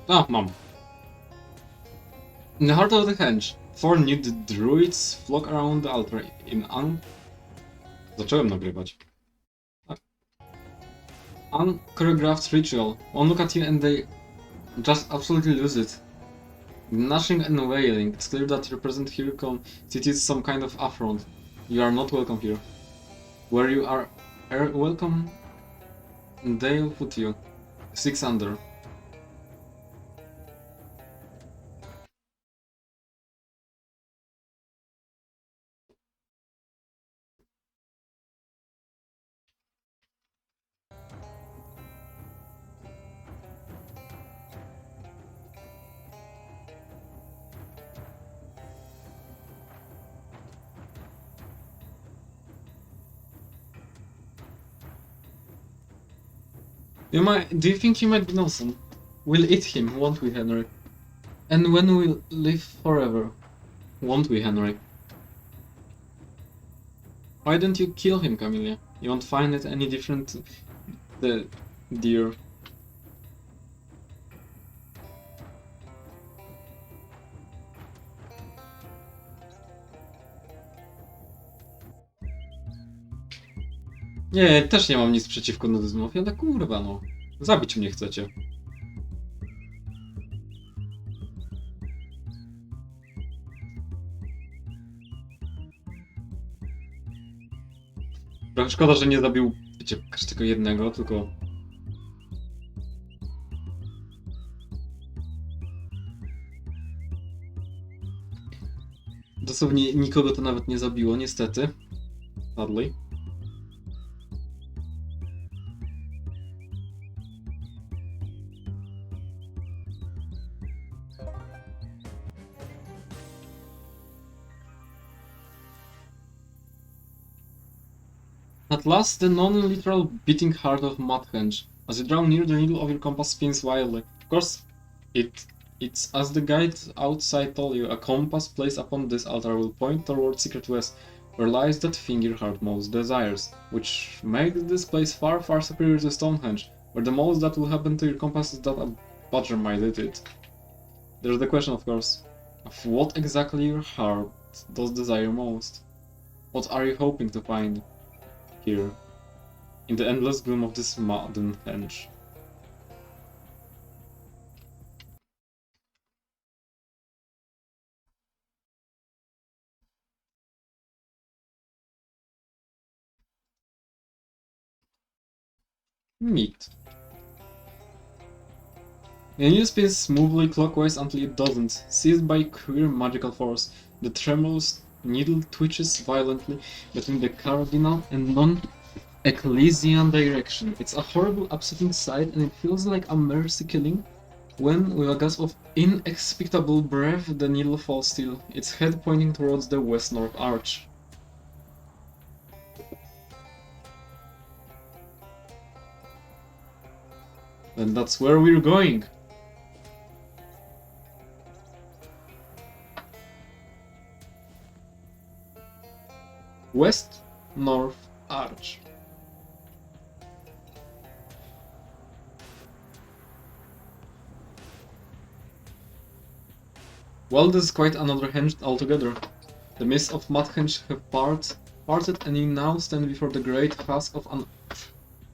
A, mam. In the heart of the henge, 4 nude druids flock around the altar in Zacząłem nagrywać. Unchoreographed ritual. One look at you and they just absolutely lose it. Gnashing and wailing. It's clear that your presence here constitutes some kind of affront. You are not welcome here. Where you are welcome, they'll put you. 6 under. Do you think he might be Nelson? We'll eat him, won't we, Henry? And when we'll live forever, won't we, Henry? Why don't you kill him, Camilla? You won't find it any different, dear. Nie, też nie mam nic przeciwko nudyzmowi, ale kurwa no. Zabić mnie chcecie. Trochę szkoda, że nie zabił, wiecie, każdego jednego, tylko... Dosłownie nikogo to nawet nie zabiło, niestety. Sadly. At last, the non-literal beating heart of Mudhenge. As you draw near, the needle of your compass spins wildly. Of course, it's as the guide outside told you, a compass placed upon this altar will point toward Secret West, where lies that thing your heart most desires, which makes this place far, far superior to Stonehenge, where the most that will happen to your compass is that a badger might hit it. There's the question, of course, of what exactly your heart does desire most. What are you hoping to find here, in the endless gloom of this modern henge? Neat. The needle spins smoothly clockwise until it doesn't, seized by queer magical force. The tremulous needle twitches violently between the cardinal and non-Ecclesian direction. It's a horrible, upsetting sight, and it feels like a mercy killing when, with a gasp of inexplicable breath, the needle falls still, its head pointing towards the west-north arch. And that's where we're going. West, North, Arch. Well, this is quite another henge altogether. The mists of Mudhenge have parted, and you now stand before the great husk of an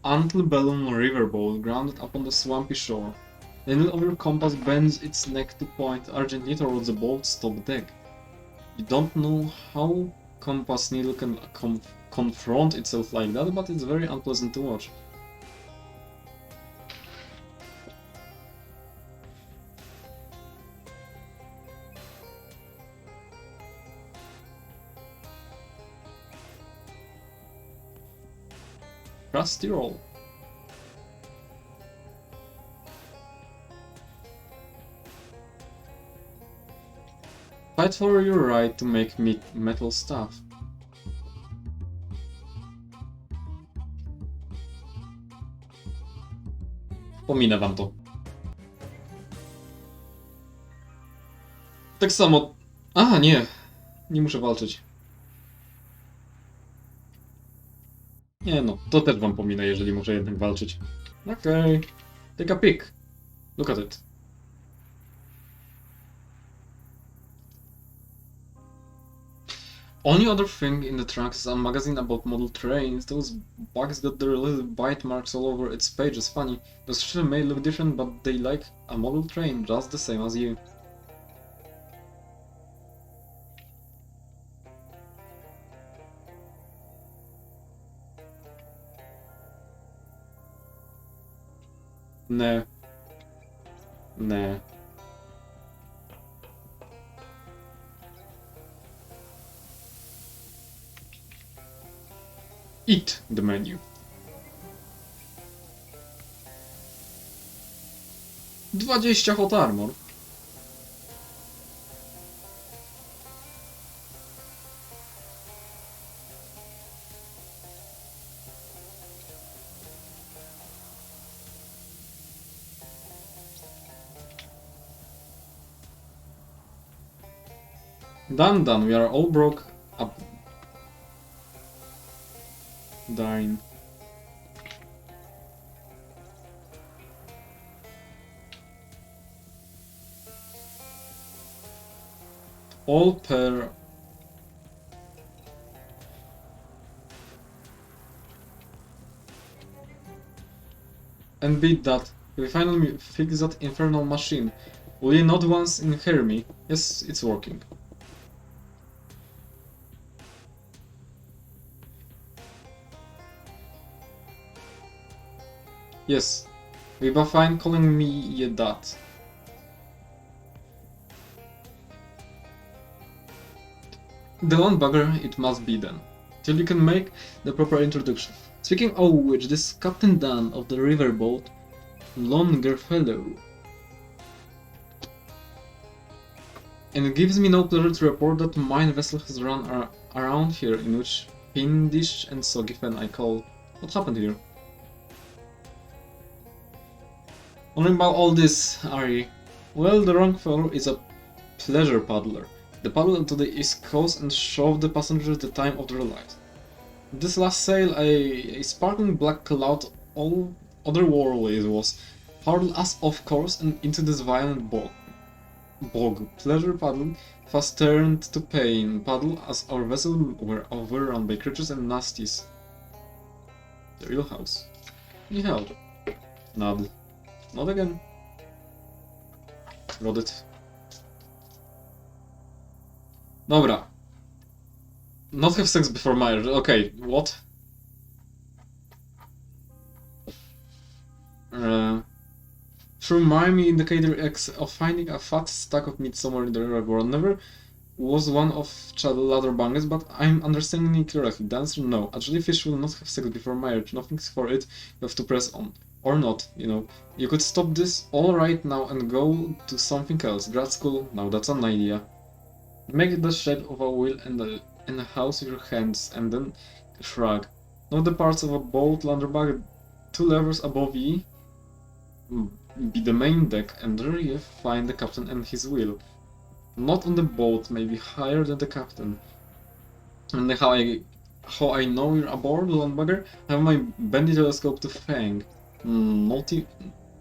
antebellum riverboat grounded upon the swampy shore. The needle of your compass bends its neck to point urgently towards the boat's top deck. You don't know how compass needle can confront itself like that, but it's very unpleasant to watch. Rusty roll. Fight for your right to make metal stuff. Pominę wam to. Tak samo... A, nie. Nie muszę walczyć. Nie no, to też wam pominę, jeżeli muszę jednak walczyć. Okej. Take a pick. Look at it. Only other thing in the trunk is a magazine about model trains. Those bugs got their little bite marks all over its pages. Funny. Those children may look different, but they like a model train just the same as you. No. No. Eat the menu. 20 hot armor. Done, we are all broke up. Dying. All per... And beat that. We finally fix that infernal machine. Will you not once hear me? Yes, it's working. Yes, we were fine calling me that. The lone bugger it must be then, till you can make the proper introduction. Speaking of which, this Captain Dan of the riverboat, longer fellow. And it gives me no pleasure to report that mine vessel has run around here, in which fiendish and soggy fen I call. What happened here? Wondering about all this, are you? Well, the wrong fellow is a pleasure paddler. They paddled to the east coast and showed the passengers the time of their lives. This last sail, a sparkling black cloud, all otherworldly it was, hurled us off course and into this violent bog. Pleasure paddling fast turned to pain paddle as our vessel were overrun by creatures and nasties. The real house. Need help? Nod. Not again. Got it. Dobra. Not have sex before marriage. Okay, what? Through Miami indicator X of finding a fat stack of meat somewhere in the river never was one of child ladder bangers, but I'm understanding it correctly. The answer no. A jellyfish will not have sex before marriage. Nothing's for it. You have to press on. Or not, you know. You could stop this all right now and go to something else. Grad school, now that's an idea. Make the shape of a wheel and a house with your hands, and then shrug. Note the parts of a boat landebag, 2 levers above E, be the main deck, and there you find the captain and his wheel. Not on the boat, maybe higher than the captain. And how I know you're aboard, landbagger? I have my bendy telescope to Fang.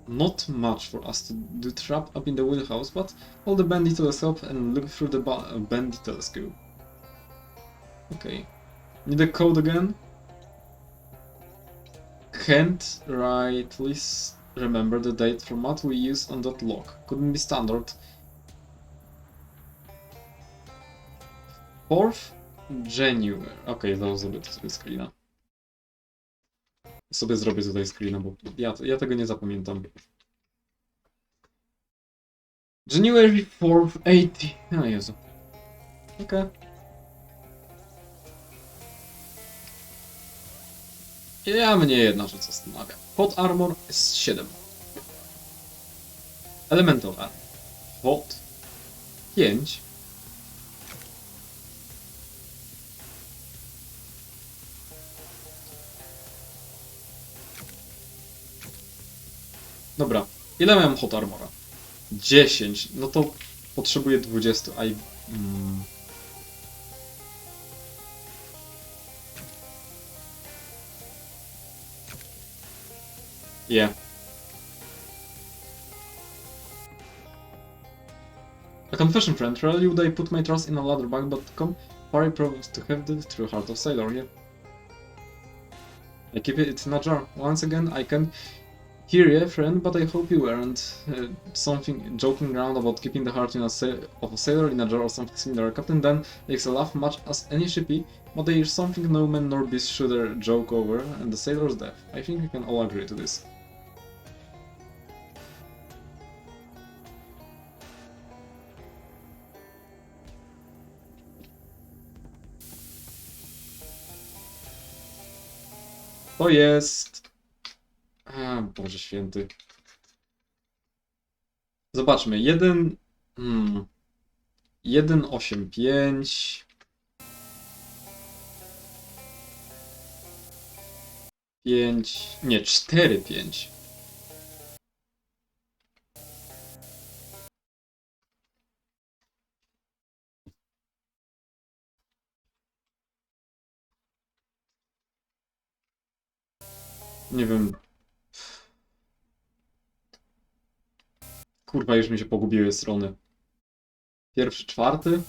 Not much for us to do trap up in the wheelhouse, but hold the bendy telescope and look through the bendy telescope. Okay. Need a code again? Can't rightly remember the date format we used on that lock. Couldn't be standard. 4th January. Okej, zaraz zrobię to sobie screena. Sobie zrobię tutaj screena, bo ja tego nie zapamiętam. January 4th, 80. O Jezu. Okej. Ja mnie jedna rzecz zastanawia. Hot armor jest 7. Elemental armor. Hot 5. Dobra, ile miałem hot armora? 10, no to potrzebuję 20, Yeah. A confession friend, rarely would I put my trust in a ladderbug.com party proves to have the true heart of sailor here. I keep it in a jar. Once again, I can hear you, friend, but I hope you weren't something joking around about keeping the heart of a sailor in a jar or something similar. Captain Dan takes a laugh much as any shippy, but there is something no man nor beast should joke over, and the sailor's death. I think we can all agree to this. To jest... A, Boże Święty. Zobaczmy. 1,85... 5... Nie, 4,5. Nie wiem. Kurwa, już mi się pogubiły strony. Pierwszy, czwarty.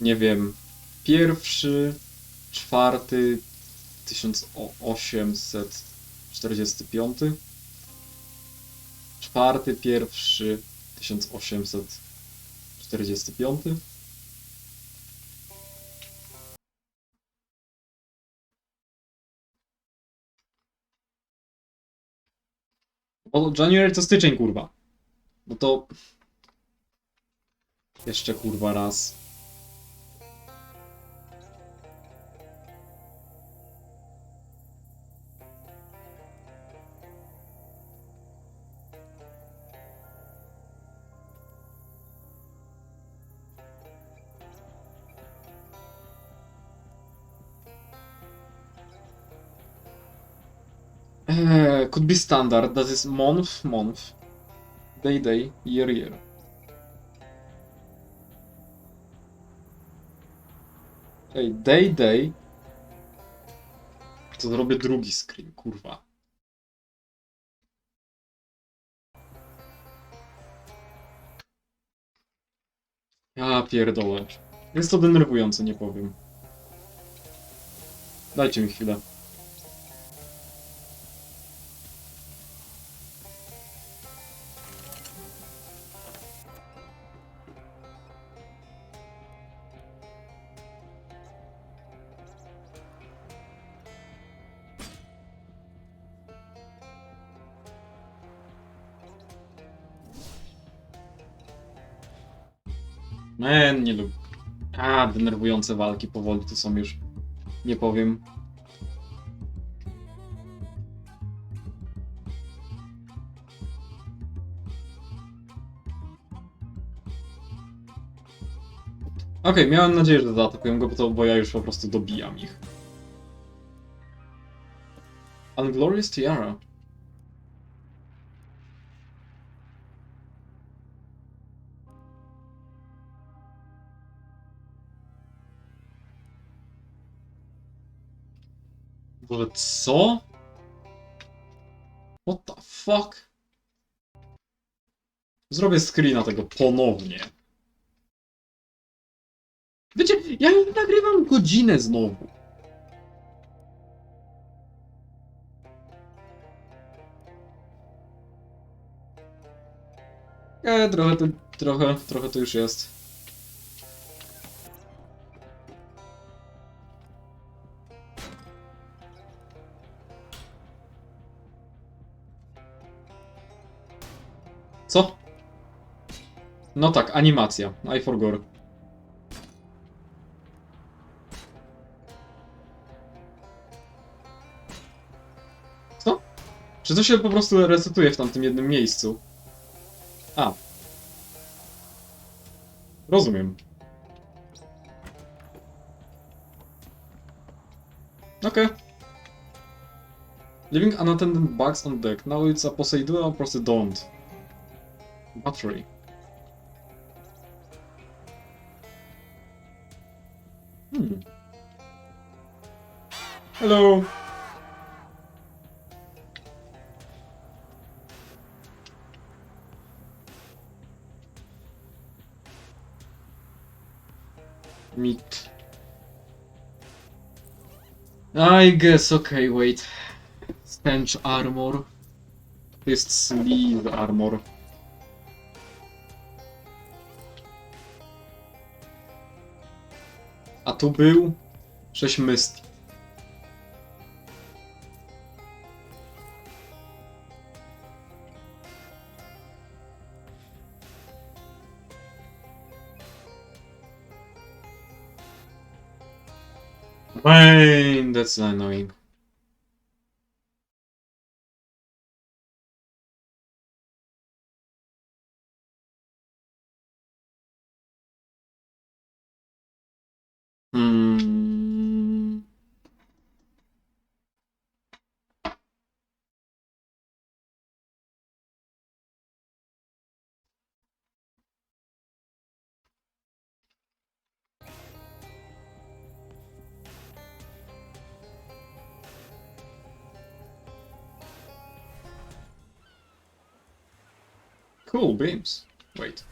Nie wiem. Pierwszy, czwarty, 1845. Czwarty, pierwszy, 1845. O, January to styczeń, kurwa. No to... Jeszcze, kurwa, raz. Could be standard. That is month, month. Day, day, year, year. Ej, day, day. To zrobię drugi screen, kurwa. Ja pierdolę. Jest to denerwujące, nie powiem. Dajcie mi chwilę. Nie lubię. Denerwujące walki powoli to są już. Nie powiem. Okej, miałem nadzieję, że zaatakują go, bo ja już po prostu dobijam ich. Unglorious Tiara. Boże, co? What the fuck? Zrobię screena tego ponownie. Wiecie, ja już nagrywam godzinę znowu. Trochę to już jest. Co? No tak, animacja. I forgot. Co? Czy to się po prostu resetuje w tamtym jednym miejscu? A. Rozumiem. Okej. Leaving unattended bags on deck. Now it's a Poseidon or Poseidon. Battery. Hmm. Hello! Meat. I guess, okay, wait. Stench armor. To jest sleeve armor. A tu był 6 myst. Man, that's annoying. Hmm. Cool beams. Wait.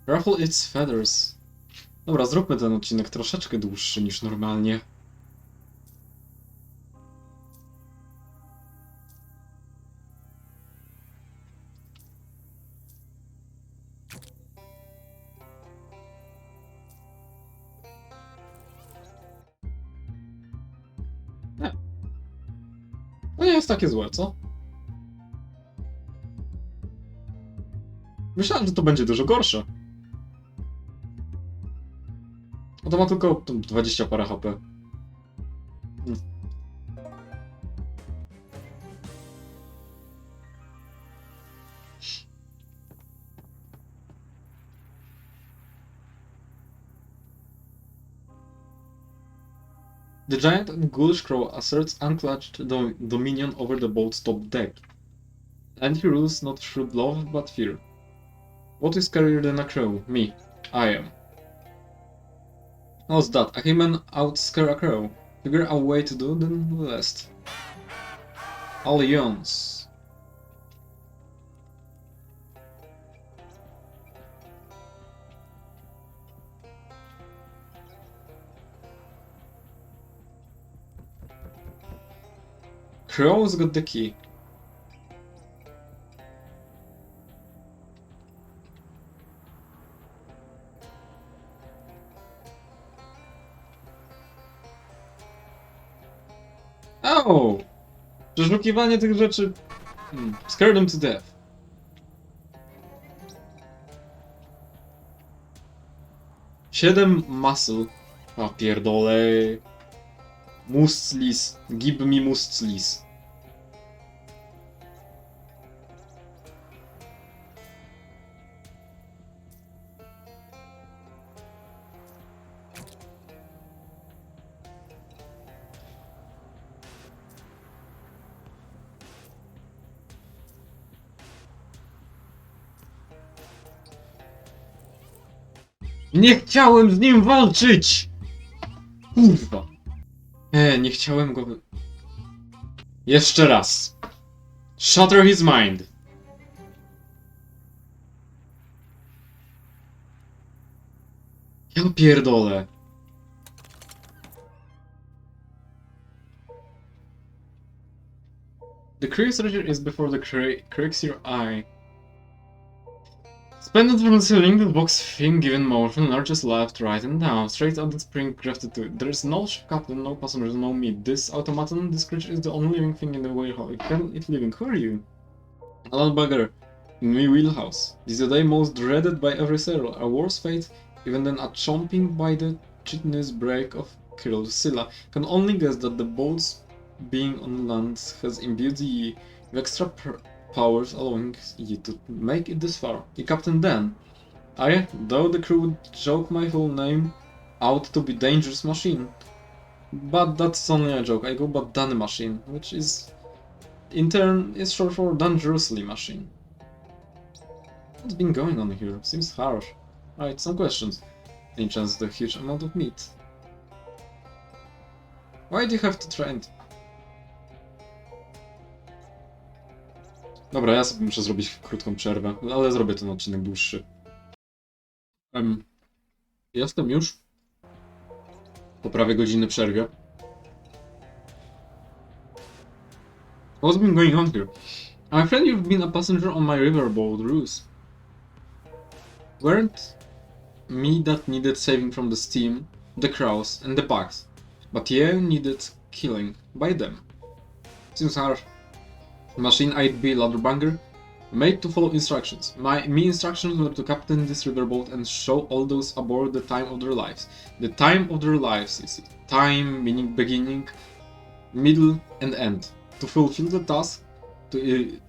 Ruffle its feathers. Dobra, zróbmy ten odcinek troszeczkę dłuższy niż normalnie. Nie. To nie jest takie złe, co? Myślałem, że to będzie dużo gorsze. A to ma tylko 20 parę HP. Hmm. The giant and ghoulish crow asserts unclutched dominion over the boat's top deck. And he rules not through love but fear. What is scarier than a crow? Me. I am. How's that? A human outscare a crow. Figure a way to do than the rest. Alliance. Crow's got the key. Oh! Przeszukiwanie tych rzeczy... Scare them to death. Siedem muscle. A pierdolę. Mustlis. Give me mustlis. Nie chciałem z nim walczyć! Kurwa. Nie chciałem go... Jeszcze raz. Shatter his mind. Ja pierdolę. The creature is before the cracks your eye. Suspended from the ceiling, the box thing given motion, lurches left, right, and down, straight on the spring grafted to it. There is no ship captain, no passengers, no meat. This automaton, this creature is the only living thing in the wheelhouse. Can it living? Who are you? Alan Bugger, in my wheelhouse. This is the day most dreaded by every sailor. A worse fate, even than a chomping by the chitinous break of Scylla. Can only guess that the boat's being on land has imbued ye with extra powers allowing you to make it this far. You Captain Dan. I, though the crew would joke my full name out to be Dangerous Machine. But that's only a joke. I go by Dan Machine, which is in turn is short for Dangerously Machine. What's been going on here? Seems harsh. Alright, some questions. enchants the huge amount of meat. Why do you have to try and... Dobra, ja sobie muszę zrobić krótką przerwę, ale zrobię ten odcinek dłuższy. Jestem już po prawie godziny przerwie. What's been going on here? I'm afraid you've been a passenger on my riverboat ruse. Weren't me that needed saving from the steam, the crows, and the bugs, but you needed killing by them. Seems harsh. Machine 8B ladderbanger, made to follow instructions. Me instructions were to captain this riverboat and show all those aboard the time of their lives. The time of their lives is time meaning beginning, middle, and end. To fulfill the task to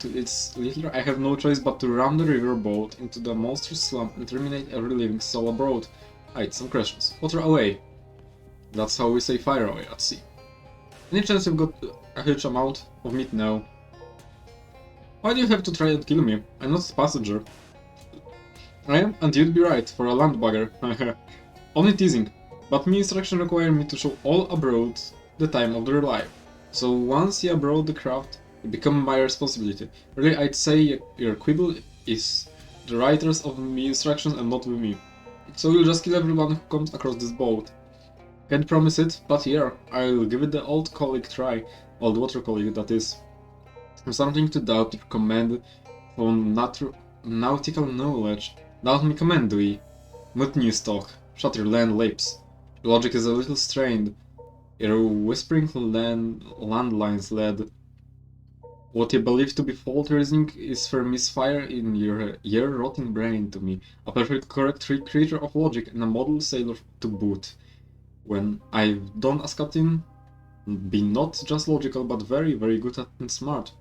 its leader, I have no choice but to ram the riverboat into the monstrous swamp and terminate every living soul aboard. Right, some questions. Water away. That's how we say fire away at sea. Any chance you've got a huge amount of meat now? Why do you have to try and kill me? I'm not a passenger. I am, and you'd be right, for a landbugger. Only teasing. But me instructions require me to show all abroad the time of their life. So once you abroad the craft, it becomes my responsibility. Really, I'd say your quibble is the writers of me instructions and not with me. So you'll just kill everyone who comes across this boat. Can't promise it, but here, I'll give it the old colleague try. Old water colleague, that is. Something to doubt your command from nautical knowledge. Doubt me command we. Mutiny stock. Shut your land lips. Your logic is a little strained. Your whispering landlines led. What you believe to be fault reasoning is for misfire in your rotting brain to me. A perfect correct creature of logic and a model sailor to boot. When I've done as captain, been not just logical but very, very good and smart.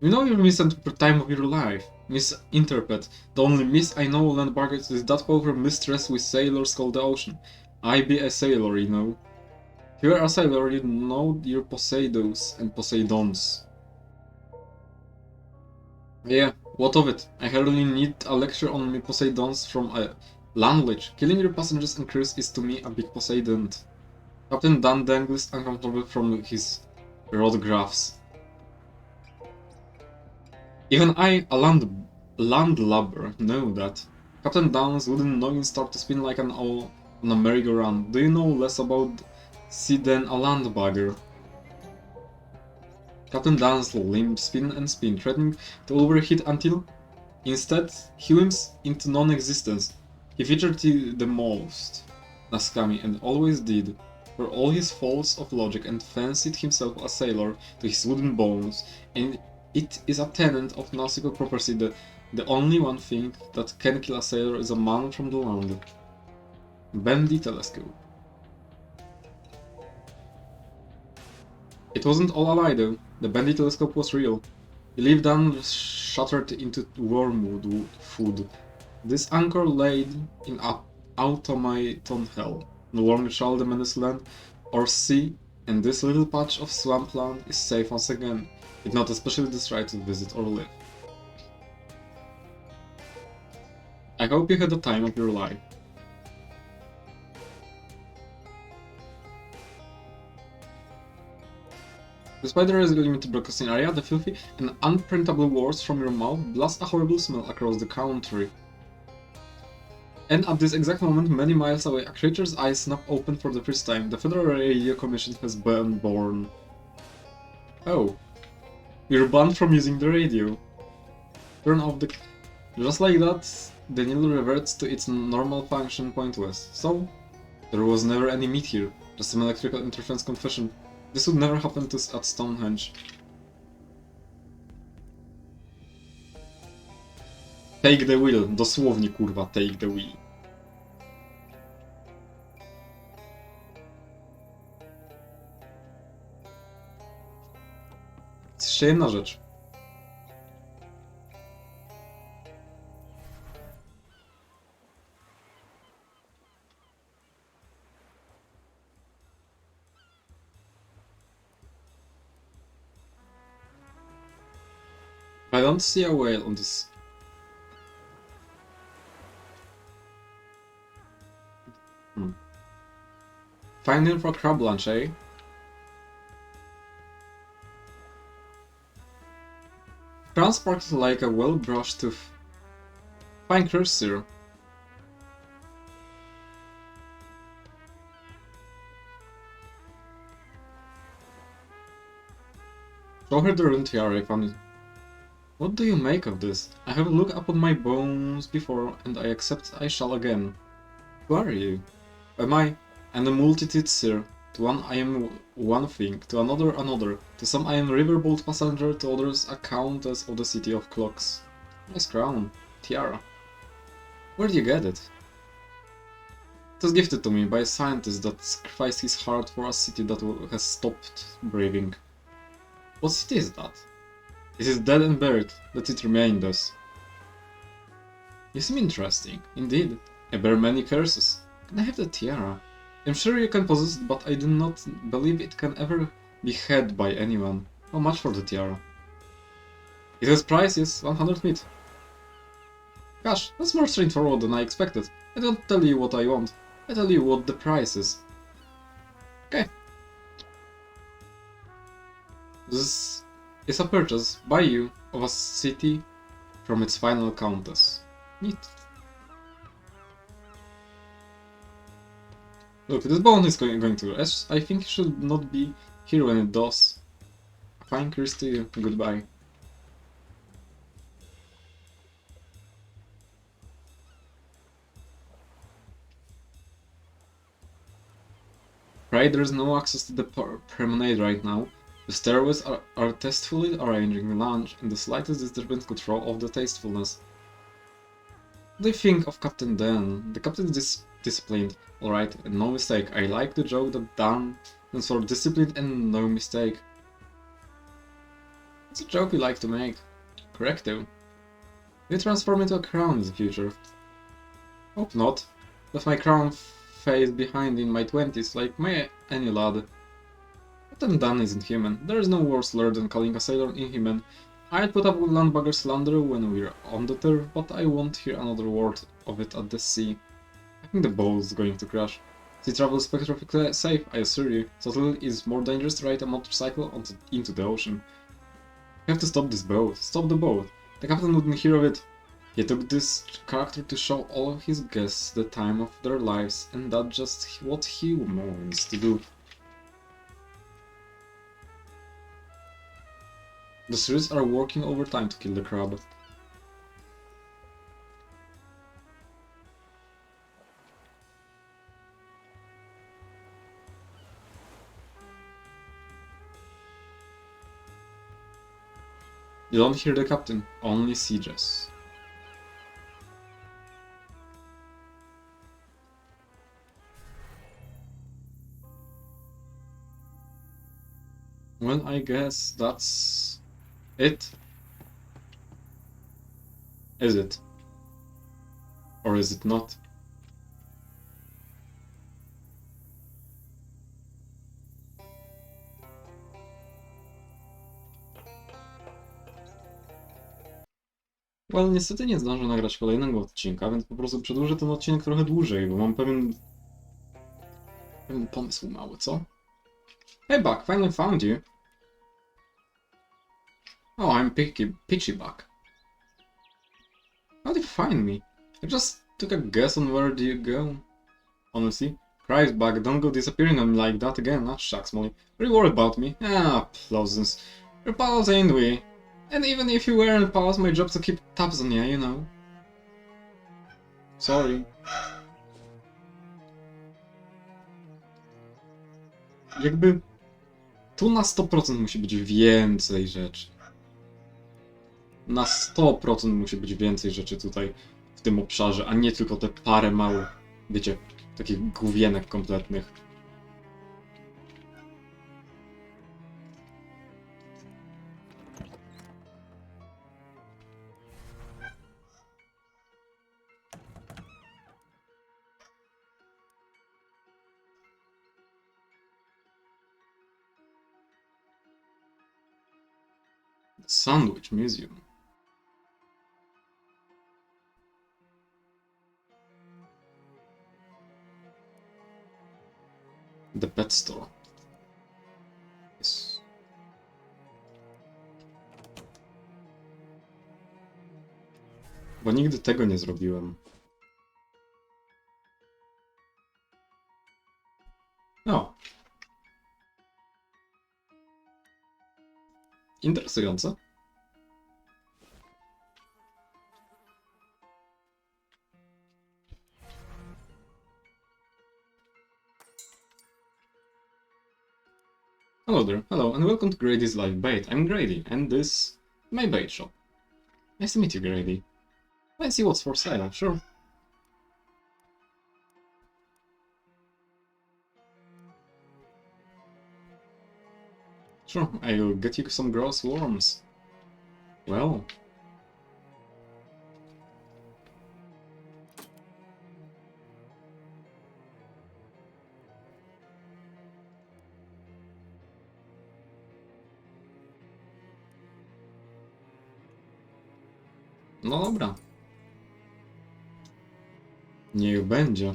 You know you misinterpret time of your life. Misinterpret. The only miss I know land buggers is that power mistress we sailors call the ocean. I be a sailor, you know. If you're a sailor, you know your Poseidos and Poseidons. Yeah, what of it? I hardly need a lecture on me Poseidons from a language. Killing your passengers and crews is to me a big Poseidon. Captain Dan dangles uncomfortable from his rodgraphs. Even I, a landlubber, know that. Captain Dan's wooden noggin start to spin like on a merry-go-round. Do you know less about sea than a landbugger? Captain Dan's limbs spin and spin, threatening to overheat until, instead, he limps into non-existence. He featured the most, Naskami, and always did, for all his faults of logic, and fancied himself a sailor to his wooden bones, and it is a tenet of nautical property that the only one thing that can kill a sailor is a man from the land. Bendy telescope. It wasn't all a lie though. The Bendy telescope was real. He lived down shattered into wormwood food. This anchor laid in automaton hell. No longer shall the menace land or sea, and this little patch of swampland is safe once again, if not especially destroyed to visit or live. I hope you had the time of your life. Despite the relatively limited broadcasting area, the filthy and unprintable words from your mouth blast a horrible smell across the country. And at this exact moment, many miles away, a creature's eyes snap open for the first time. The Federal Radio Commission has been born. Oh. You're banned from using the radio. Turn off the... Just like that, the needle reverts to its normal function pointless. So, there was never any meat here, just some electrical interference confession. This would never happen at Stonehenge. Take the wheel, dosłownie kurwa, take the wheel. Jeszcze jedna rzecz. I don't see a whale on this. Fine name for a crab lunch, eh? Crown sparkles like a well-brushed tooth. Fine cursor. Show her the rune tiara I found it. What do you make of this? I have looked upon my bones before, and I accept I shall again. Who are you? Am I? And a multitude, sir. To one I am one thing, to another another. To some I am riverboat passenger, to others a countess of the city of clocks. Nice crown. Tiara. Where did you get it? It was gifted to me by a scientist that sacrificed his heart for a city that has stopped breathing. What city is that? It is dead and buried, let it remain thus. You seem interesting, indeed. I bear many curses. Can I have the tiara? I'm sure you can possess it, but I do not believe it can ever be had by anyone. How much for the tiara? It has prices, 100 meat. Gosh, that's more straightforward than I expected. I don't tell you what I want, I tell you what the price is. Okay. This is a purchase by you of a city from its final countess. Neat. Look, this bone is going to rest. I think it should not be here when it does. Fine curse to you. Goodbye. Right, there is no access to the promenade right now. The stairways are tastefully arranging the lounge, and the slightest disturbance could throw off the tastefulness. What do you think of Captain Dan? The captain is disciplined, alright, and no mistake. I like the joke that Dan stands for disciplined and no mistake. It's a joke we like to make. Correct though. Will you transform into a crown in the future? Hope not. Left my crown face behind in my 20s, like any lad. Captain Dan isn't human. There is no worse slur than calling a sailor inhuman. I'd put up with landbugger slander when we're on the turf, but I won't hear another word of it at the sea. I think the boat's going to crash. Sea travel is spectrally safe, I assure you. So it is more dangerous to ride a motorcycle into the ocean. We have to stop this boat. Stop the boat. The captain wouldn't hear of it. He took this character to show all of his guests the time of their lives, and that's just what he wants to do. The Swiss are working overtime to kill the crab. You don't hear the captain, only sieges. Well, I guess that's it. Is it? Or is it not? Well, niestety nie zdążę nagrać kolejnego odcinka, więc po prostu przedłużę ten odcinek trochę dłużej, bo mam pewien pomysł mały, co? Hey Buck, finally found you. Oh, I'm Pitchy Buck. How did you find me? I just took a guess on where do you go. Honestly, Christ Buck, don't go disappearing on me like that again. Ah, shucks, Molly. Are you worried about me? Ah, pleasance. We're pals, ain't we? And even if you weren't pals, my job's to keep tabs on you know. Sorry. Jakby... Tu na 100% musi być więcej rzeczy. Na 100% musi być więcej rzeczy tutaj, w tym obszarze, a nie tylko te parę małych, wiecie, takich główienek kompletnych. Sandwich Museum. The pet store. Yes. Bo nigdy tego nie zrobiłem. O. Interesujące. Hello there, hello, and welcome to Grady's Live Bait. I'm Grady, and this my bait shop. Nice to meet you, Grady. Let's see what's for sale, sure. Sure, I'll get you some gross worms. Well. No dobra. Niech będzie.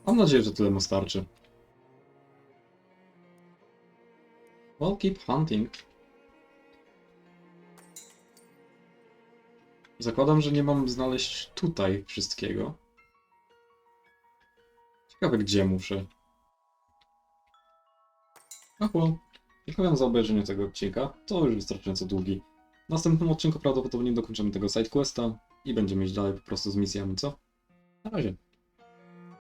Mam nadzieję, że tyle mu starczy. Well, keep hunting. Zakładam, że nie mam znaleźć tutaj wszystkiego. Ciekawe, gdzie muszę. Ach, well. Dziękuję za obejrzenie tego odcinka. To już wystarczająco długi. W następnym odcinku prawdopodobnie dokończymy tego sidequesta i będziemy iść dalej po prostu z misjami, co? Na razie.